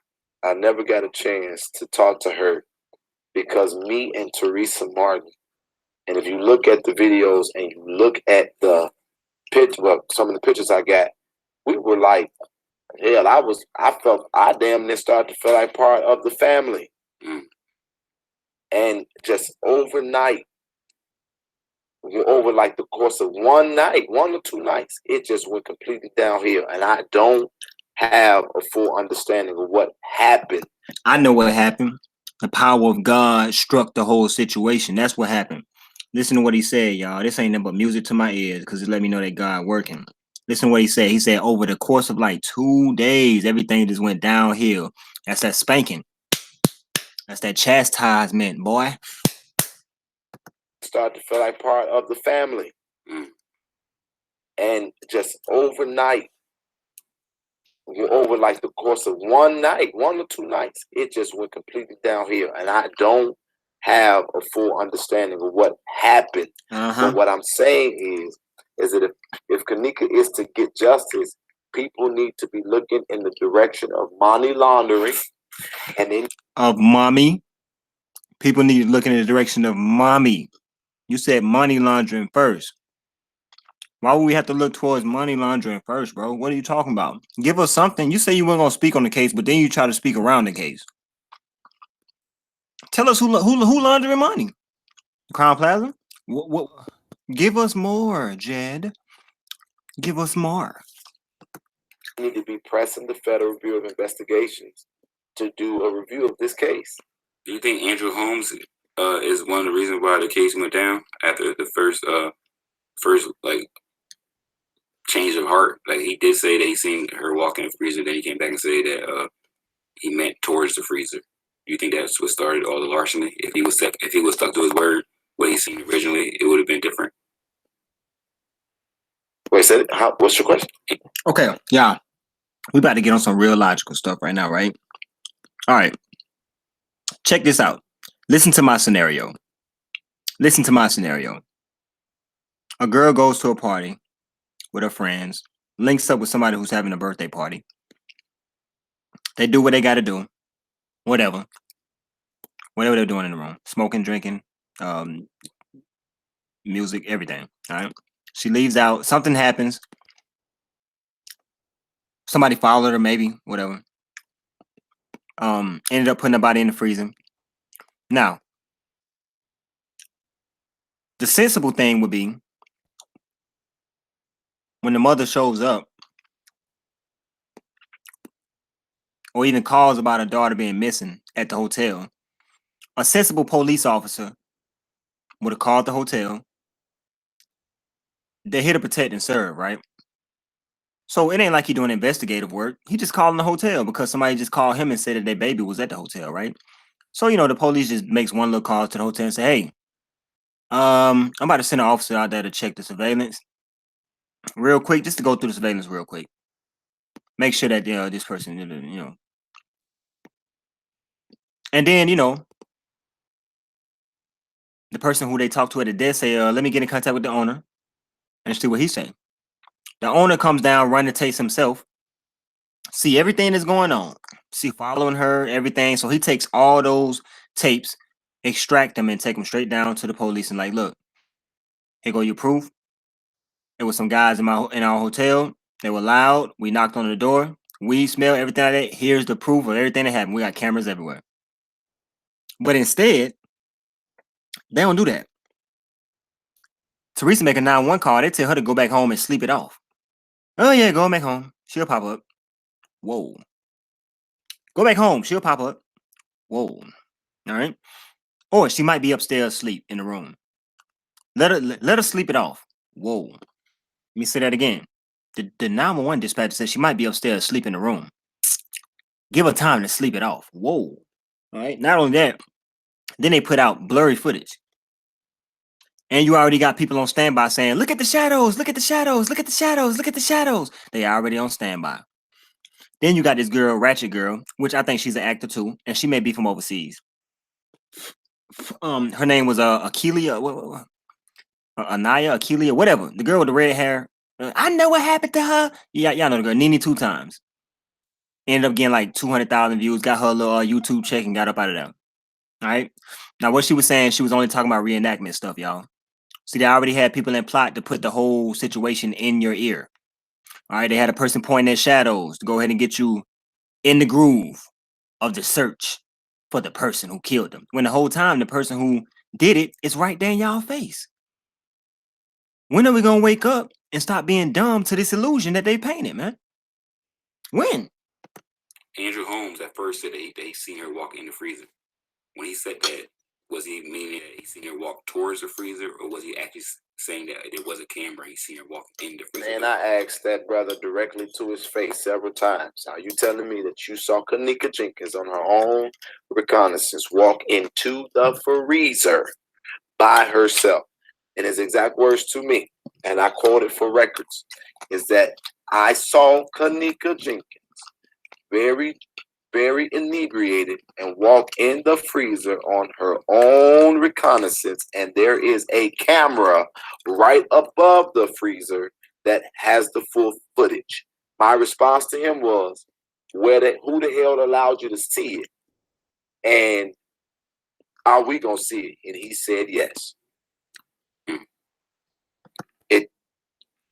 I never got a chance to talk to her because me and Teresa Martin, and if you look at the videos and you look at the some of the pictures I got, we were like, hell, I damn near started to feel like part of the family. And just overnight, over like the course of one night, 1 or 2 nights, it just went completely downhill. And I don't have a full understanding of what happened. I know what happened. The power of God struck the whole situation. That's what happened. Listen to what he said, y'all. This ain't nothing but music to my ears because it let me know that God working. Listen to what he said. He said over the course of like 2 days, everything just went downhill. That's that spanking. That's that chastisement, boy. Started to feel like part of the family. And just overnight, over like the course of one night, 1 or 2 nights, it just went completely downhill. And I don't have a full understanding of what happened. But what I'm saying is that if Kanika is to get justice, people need to be looking in the direction of money laundering and then of mommy. People need to look in the direction of mommy. You said money laundering first. Why would we have to look towards money laundering first, bro? What are you talking about? Give us something. You say you weren't gonna speak on the case, but then you try to speak around the case. Tell us who laundering money? Crown Plaza? What? Give us more, Jed. Give us more. need to be pressing the Federal Bureau of Investigations to do a review of this case. Do you think Andrew Holmes is one of the reasons why the case went down after the first like change of heart? Like he did say that he seen her walk in the freezer, then he came back and said that he meant towards the freezer. Do you think that's what started all the larceny? If he was stuck to his word, what he seen originally, it would have been different. Wait, said it? What's your question? Okay, yeah. We about to get on some real logical stuff right now, right? All right. Check this out. Listen to my scenario. Listen to my scenario. A girl goes to a party with her friends, links up with somebody who's having a birthday party. They do what they got to do. Whatever they're doing in the room. Smoking, drinking, music, everything. All right. She leaves out. Something happens. Somebody followed her, maybe, whatever. Ended up putting her body in the freezer. Now, the sensible thing would be when the mother shows up or even calls about her daughter being missing at the hotel, a sensible police officer would have called the hotel. They're here to protect and serve, right? So it ain't like he doing investigative work. He just calling the hotel because somebody just called him and said that their baby was at the hotel, right? So, the police just makes one little call to the hotel and say, hey, I'm about to send an officer out there to check the surveillance real quick, just to go through the surveillance real quick. Make sure that this person, and then the person who they talked to at the desk say, let me get in contact with the owner and see what he say. The owner comes down, run the tapes himself, see everything that's going on, see following her, everything. So he takes all those tapes, extract them, and take them straight down to the police and like, look, here go your proof. It was some guys in our hotel. They were loud. We knocked on the door. We smell everything like that. Here's the proof of everything that happened. We got cameras everywhere. But instead, they don't do that. Teresa make a 911 call. They tell her to go back home and sleep it off. Oh yeah, go back home. She'll pop up. Whoa. Go back home. She'll pop up. Whoa. All right. Or she might be upstairs asleep in the room. Let her sleep it off. Whoa. Let me say that again. The 911 dispatcher says she might be upstairs asleep in the room. Give her time to sleep it off. Whoa. All right. Not only that, then they put out blurry footage. And you already got people on standby saying, look at the shadows, look at the shadows, look at the shadows, look at the shadows. They already on standby. Then you got this girl, Ratchet Girl, which I think she's an actor too, and she may be from overseas. Her name was Akeelia, Anaya, Akeelia, whatever. The girl with the red hair. I know what happened to her. Yeah, y'all know the girl, Nene 2 times. Ended up getting like 200,000 views, got her little YouTube check and got up out of there. All right. Now, what she was saying, she was only talking about reenactment stuff, y'all. See, they already had people in plot to put the whole situation in your ear. All right, they had a person pointing at shadows to go ahead and get you in the groove of the search for the person who killed them. When the whole time, the person who did it is right there in y'all face. When are we going to wake up and stop being dumb to this illusion that they painted, man? When? Andrew Holmes at first said that he seen her walk in the freezer. When he said that, was he meaning that he seen her walk towards the freezer, or was he actually saying that it was a camera he seen her walk in the freezer? Man, I asked that brother directly to his face several times. Are you telling me that you saw Kanika Jenkins on her own reconnaissance walk into the freezer by herself? And his exact words to me, and I quoted for records, is that I saw Kanika Jenkins very, very inebriated and walk in the freezer on her own reconnaissance, and there is a camera right above the freezer that has the full footage. My response to him was, who the hell allowed you to see it? And are we gonna see it? And he said yes.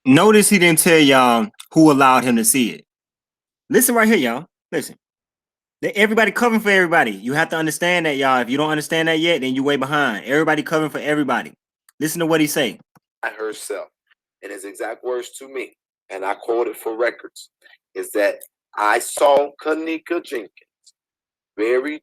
Notice he didn't tell y'all who allowed him to see it. Listen right here, y'all. Listen. Everybody covering for everybody. You have to understand that, y'all. If you don't understand that yet, then you way behind. Everybody covering for everybody. Listen to what he say. Herself, and his exact words to me, and I quoted for records, is that I saw Kanika Jenkins very,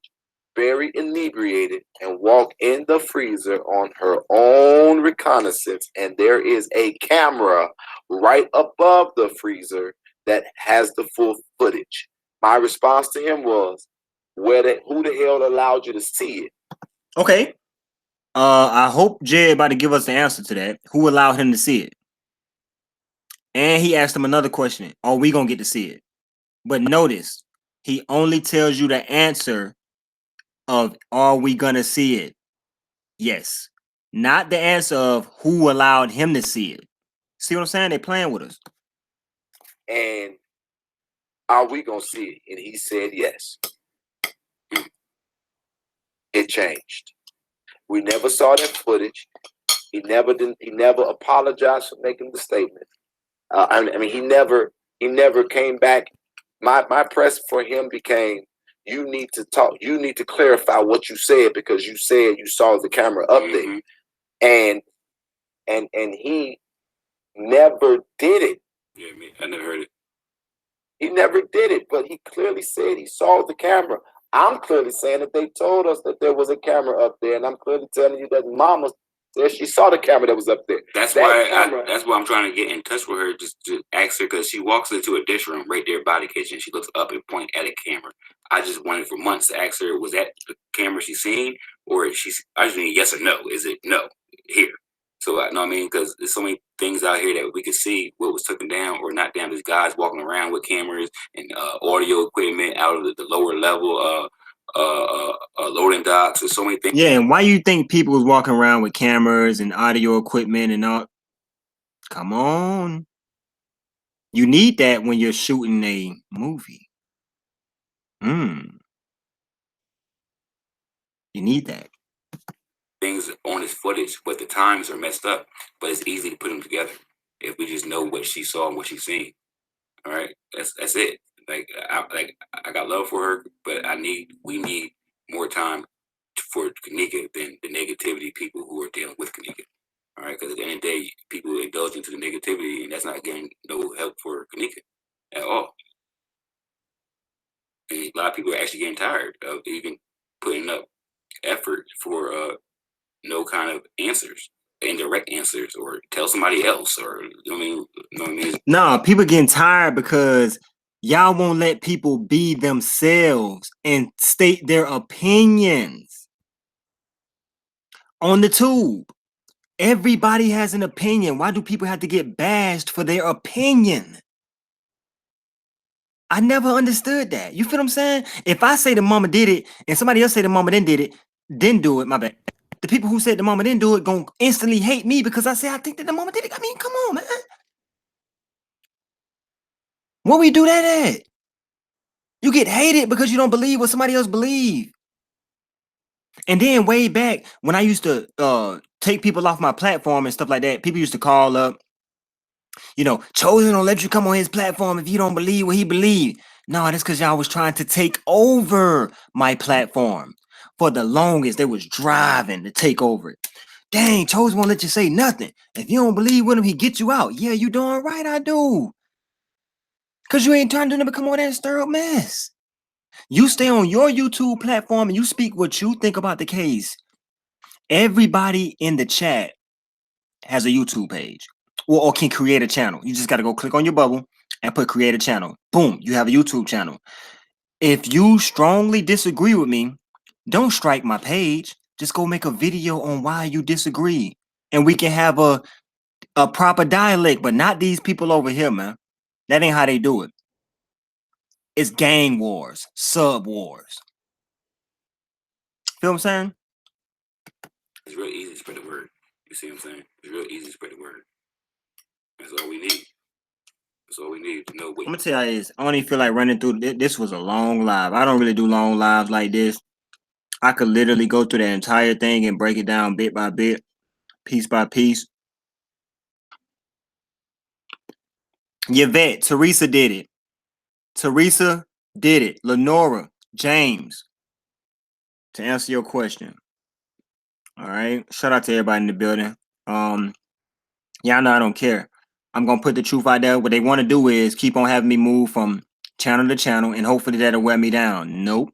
very inebriated and walk in the freezer on her own reconnaissance, and there is a camera right above the freezer that has the full footage. My response to him was, who the hell allowed you to see it? Okay. I hope Jay about to give us the answer to that. Who allowed him to see it? And he asked him another question. Are we gonna get to see it? But notice, he only tells you the answer of are we gonna see it? Yes. Not the answer of who allowed him to see it. See what I'm saying? They're playing with us. And are we gonna see it? And he said yes. It changed. We never saw that footage. He never apologized for making the statement. I mean, he never came back. My press for him became, you need to talk. You need to clarify what you said, because you said you saw the camera up there, and he never did it. Yeah, I never heard it. He never did it, but he clearly said he saw the camera. I'm clearly saying that they told us that there was a camera up there, and I'm clearly telling you that Mama said she saw the camera that was up there. That's why I'm trying to get in touch with her, just to ask her, because she walks into a dish room right there by the kitchen. She looks up and point at a camera. I just wanted for months to ask her, was that the camera she seen, or I just need yes or no. Is it no? here. So I know what I mean, because there's so many things out here that we can see what was taken down or not down. There's guys walking around with cameras and audio equipment out of the lower level loading docks. There's so many things. Yeah, and why you think people was walking around with cameras and audio equipment and all? Come on. You need that when you're shooting a movie. You need that. Things on his footage, but the times are messed up. But it's easy to put them together if we just know what she saw and what she's seen. All right, that's it. I got love for her, but we need more time for Kanika than the negativity people who are dealing with Kanika. All right, because at the end of the day, people indulge into the negativity, and that's not getting no help for Kanika at all. And a lot of people are actually getting tired of even putting up effort for no kind of answers, indirect answers, or tell somebody else, or you know what I mean? No, people getting tired because y'all won't let people be themselves and state their opinions on the tube. Everybody has an opinion. Why do people have to get bashed for their opinion? I never understood that. You feel what I'm saying? If I say the mama did it and somebody else say the mama didn't do it, my bad. The people who said the mama didn't do it gonna instantly hate me because I say I think that the mama did it. I mean, come on, man. Where we do that at? You get hated because you don't believe what somebody else believe. And then way back when I used to take people off my platform and stuff like that, people used to call up, Chosen don't let you come on his platform if you don't believe what he believed. No, that's because y'all was trying to take over my platform. For the longest, they was driving to take over it. Dang, Chosen won't let you say nothing. If you don't believe with him, he get you out. Yeah, you doing right, I do. Because you ain't trying to do nothing but come over there and stir up mess. You stay on your YouTube platform and you speak what you think about the case. Everybody in the chat has a YouTube page or can create a channel. You just got to go click on your bubble and put create a channel. Boom, you have a YouTube channel. If you strongly disagree with me, don't strike my page. Just go make a video on why you disagree. And we can have a proper dialect, but not these people over here, man. That ain't how they do it. It's gang wars, sub wars. Feel what I'm saying? It's real easy to spread the word. You see what I'm saying? It's real easy to spread the word. That's all we need. That's all we need to know. I'm gonna tell you this. I don't even feel like running through. This was a long live. I don't really do long lives like this. I could literally go through the entire thing and break it down bit by bit, piece by piece. Yvette, Teresa did it. Teresa did it. Lenora, James. To answer your question. All right. Shout out to everybody in the building. Y'all know I don't care. I'm gonna put the truth out there. What they want to do is keep on having me move from channel to channel, and hopefully that'll wear me down. Nope.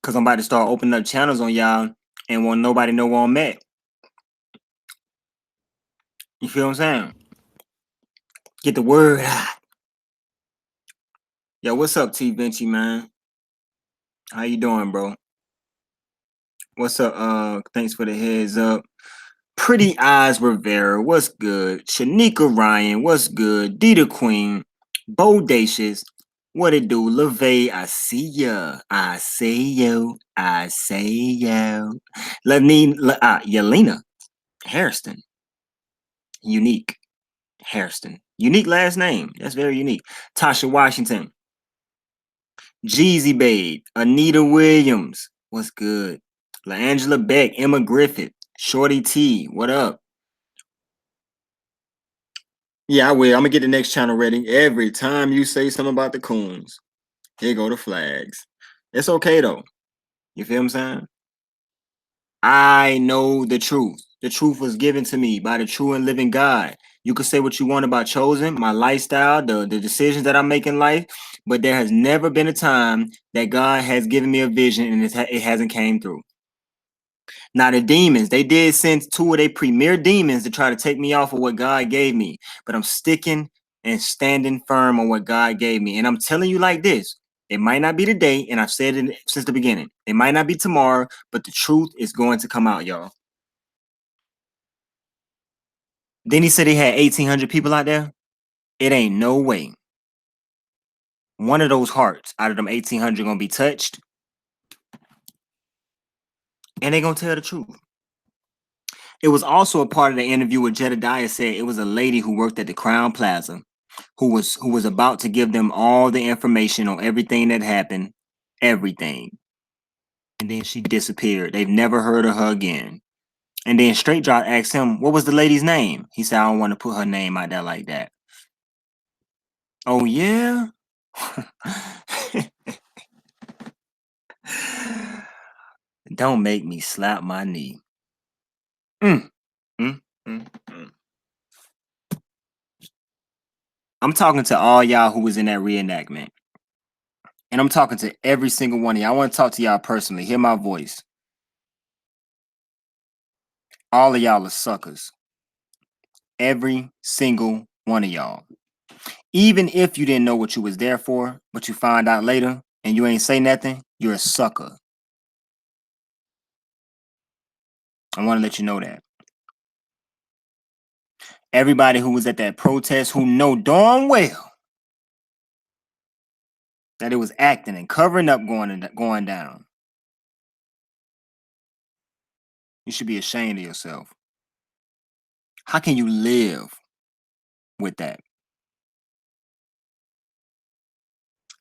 Because I'm about to start opening up channels on y'all and want nobody know where I'm at. You feel what I'm saying? Get the word out. Yo, what's up, T Vinci, man? How you doing, bro? What's up? Thanks for the heads up. Pretty Eyes Rivera, what's good? Shanika Ryan, what's good? Dita Queen, Bodacious, what it do? LeVay, I see ya. I see you. I see you. Yelena Hairston. Unique Hairston. Unique last name. That's very unique. Tasha Washington. Jeezy Babe. Anita Williams. What's good? LaAngela Beck. Emma Griffith. Shorty T. What up? Yeah, I will. I'm gonna get the next channel ready. Every time you say something about the coons, here go the flags. It's okay though. You feel what I'm saying? I know the truth. The truth was given to me by the true and living God. You could say what you want about Chosen, my lifestyle, the decisions that I make in life, but there has never been a time that God has given me a vision and it hasn't came through. Now the demons, they did send 2 of their premier demons to try to take me off of what God gave me, but I'm sticking and standing firm on what God gave me. And I'm telling you like this, It might not be today, and I've said it since the beginning. It might not be tomorrow, but the truth is going to come out, y'all. Then he said he had 1,800 people out there. It ain't no way one of those hearts out of them 1,800 gonna be touched, and they gonna tell the truth. It was also a part of the interview where Jedediah said it was a lady who worked at the Crown Plaza who was about to give them all the information on everything that happened, everything. And then she disappeared. They've never heard of her again. And then Straight Drop asked him, what was the lady's name? He said, I don't want to put her name out there like that. Oh, yeah? Don't make me slap my knee. I'm talking to all y'all who was in that reenactment. And I'm talking to every single one of y'all. I want to talk to y'all personally. Hear my voice. All of y'all are suckers. Every single one of y'all. Even if you didn't know what you was there for, but you find out later and you ain't say nothing, you're a sucker. I want to let you know that. Everybody who was at that protest who know darn well that it was acting and covering up going down. You should be ashamed of yourself. How can you live with that?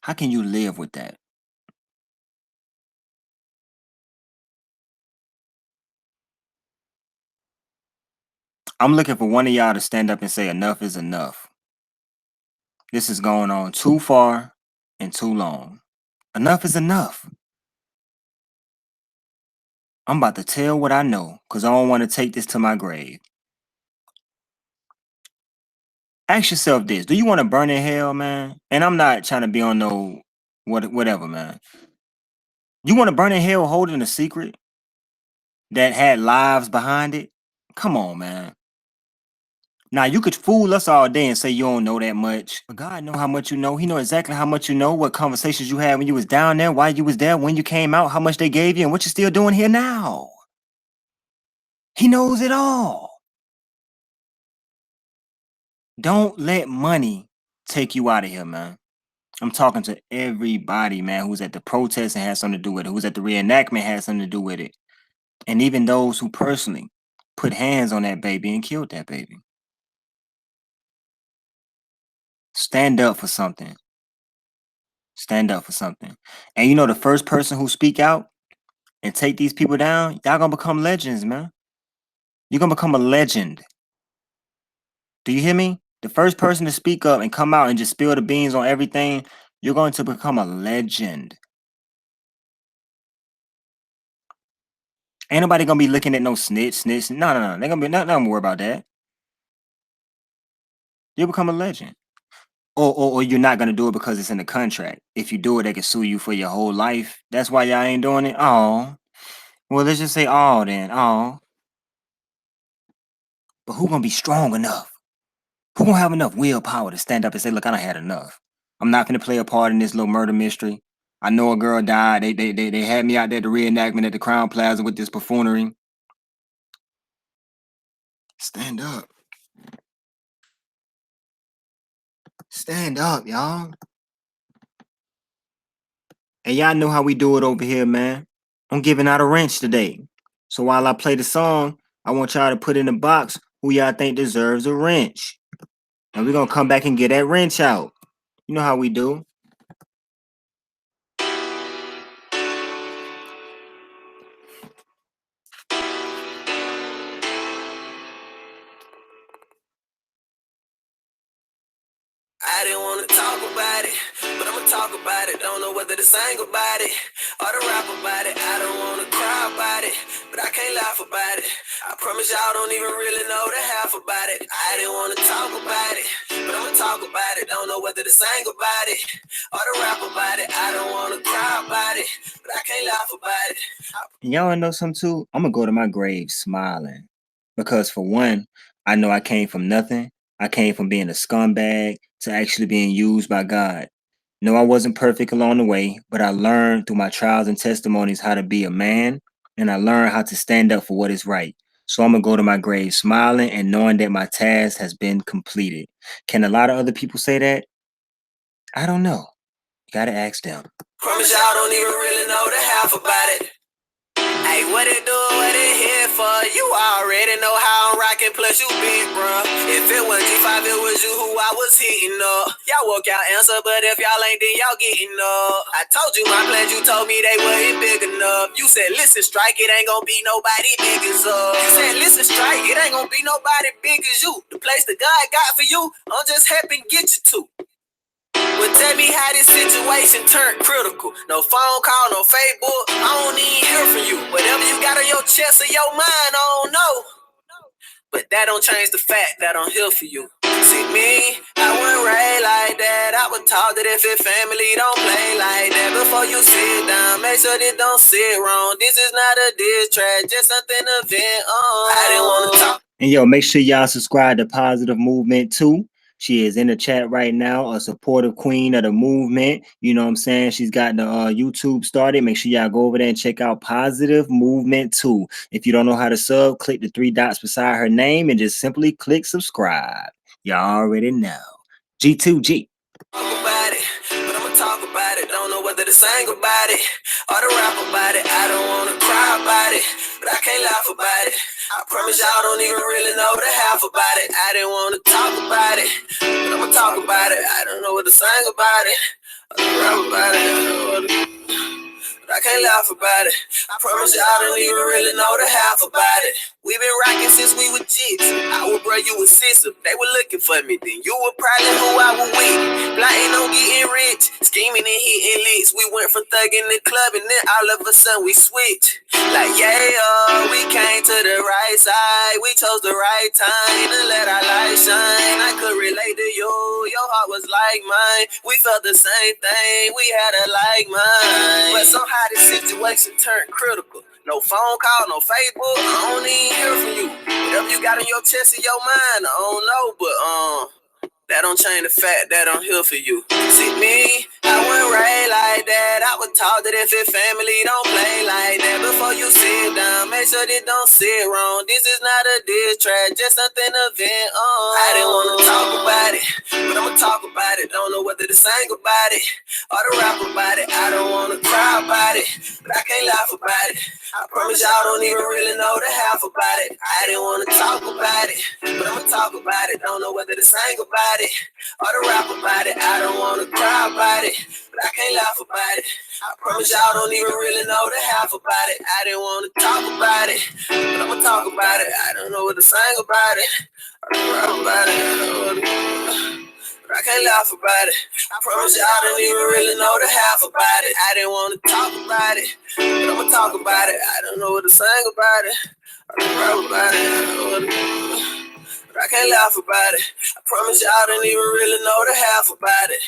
How can you live with that? I'm looking for one of y'all to stand up and say enough is enough. This is going on too far and too long. Enough is enough. I'm about to tell what I know because I don't want to take this to my grave. Ask yourself this. Do you want to burn in hell, man? And I'm not trying to be on no whatever, man. You want to burn in hell holding a secret that had lives behind it? Come on, man. Now, you could fool us all day and say you don't know that much. But God know how much you know. He know exactly how much you know, what conversations you had when you was down there, why you was there, when you came out, how much they gave you, and what you're still doing here now. He knows it all. Don't let money take you out of here, man. I'm talking to everybody, man, who's at the protest and has something to do with it, who's at the reenactment has something to do with it. And even those who personally put hands on that baby and killed that baby. Stand up for something. Stand up for something. And you know the first person who speak out and take these people down, y'all gonna become legends, man. You're gonna become a legend. Do you hear me? The first person to speak up and come out and just spill the beans on everything, you're going to become a legend. Ain't nobody gonna be looking at no snitch. No. They're gonna be nothing worry about that. You'll become a legend. Or you're not gonna do it because it's in the contract. If you do it, they can sue you for your whole life. That's why y'all ain't doing it. Oh. Well, let's just say oh then. Oh. But who gonna be strong enough? Who gonna have enough willpower to stand up and say, look, I done had enough. I'm not gonna play a part in this little murder mystery. I know a girl died. They had me out there at the reenactment at the Crown Plaza with this buffoonery. Stand up. Stand up, y'all. And y'all know how we do it over here, man. I'm giving out a wrench today. So while I play the song, I want y'all to put in the box who y'all think deserves a wrench. And we're gonna come back and get that wrench out. You know how we do. I didn't want to talk about it, but I'ma talk about it. Don't know whether to sing about it or to rap about it. I don't want to cry about it, but I can't laugh about it. I promise y'all don't even really know the half about it. I didn't want to talk about it, but I'ma talk about it. Don't know whether to sing about it or to rap about it. I don't want to cry about it, but I can't laugh about it. Y'all wanna know something too? I'm gonna go to my grave smiling. Because for one, I know I came from nothing. I came from being a scumbag to actually being used by God. No, I wasn't perfect along the way, but I learned through my trials and testimonies how to be a man, and I learned how to stand up for what is right. So I'm gonna go to my grave smiling and knowing that my task has been completed. Can a lot of other people say that? I don't know. You gotta ask them. Promise y'all don't even really know the half about it. Hey, what it do, what it here for? You already know how I'm rocking, plus you big, bruh. If it was G5, it was you who I was hitting up. Y'all woke y'all answer, but if y'all ain't, then y'all getting up. I told you my plans, you told me they wasn't big enough. You said, listen, strike, it ain't gonna be nobody big as us. You said, listen, strike, it ain't gonna be nobody big as you. The place that God got for you, I'm just happy to get you to. Well, tell me how this situation turned critical. No phone call, no Facebook. I don't even hear from you. Whatever you got on your chest or your mind, I don't know. But that don't change the fact that I'm here for you. See me, I wasn't raised like that. I was taught that if your family don't play like that, before you sit down, make sure they don't sit wrong. This is not a diss track, just something to vent on. I didn't want to talk. And yo, make sure y'all subscribe to Positive Movement too. She is in the chat right now, a supportive queen of the movement. You know what I'm saying? She's got the YouTube started. Make sure y'all go over there and check out Positive Movement too. If you don't know how to sub, click the 3 dots beside her name and just simply click subscribe. Y'all already know. G2G. About it, but I'ma talk about it. Don't know whether to sing about it or to rap about it. I don't wanna cry about it, but I can't laugh about it. I promise y'all don't even really know the half about it. I didn't wanna talk about it, but I'ma talk about it. I don't know what to sing about it or to rap about it. I don't know what to, but I can't laugh about it. I promise y'all don't even really know the half about it. We been rocking since we were jigs. I would bro, you was sister. They were looking for me, then you were probably who I was with. Plotting on getting rich, scheming and hitting licks. We went from thugging the club and then all of a sudden we switched. Like yeah, we came to the right side. We chose the right time to let our light shine. I could relate to you, your heart was like mine. We felt the same thing, we had a like mind. But somehow this situation turned critical. No phone call, no Facebook, I don't even hear from you. Whatever you got on your chest or your mind, I don't know, but that don't change the fact that I'm here for you. See me, I wasn't raised like that. I was taught that if your family don't play like that, before you sit down, make sure they don't sit wrong. This is not a diss track, just something to vent on. I didn't wanna talk about it, but I'ma talk about it. Don't know whether to sing about it or to rap about it. I don't wanna cry about it, but I can't laugh about it. I promise y'all don't even really know the half about it. I didn't wanna talk about it, but I'ma talk about it. Don't know whether to sing about it or to rap about it. I don't wanna cry about it, but I can't laugh about it. I promise y'all don't even really know the half about it. I didn't wanna talk about it, but I'ma talk about it. I don't know what to sing about it or to rap about it. I don't know what to, but I can't laugh about it. I promise y'all don't even really know the half about it. I didn't wanna talk about it, but I'ma talk about it. I don't know what to sing about it or to rap about it. I don't know what to, but I can't laugh about it. I promise y'all don't even really know the half about it.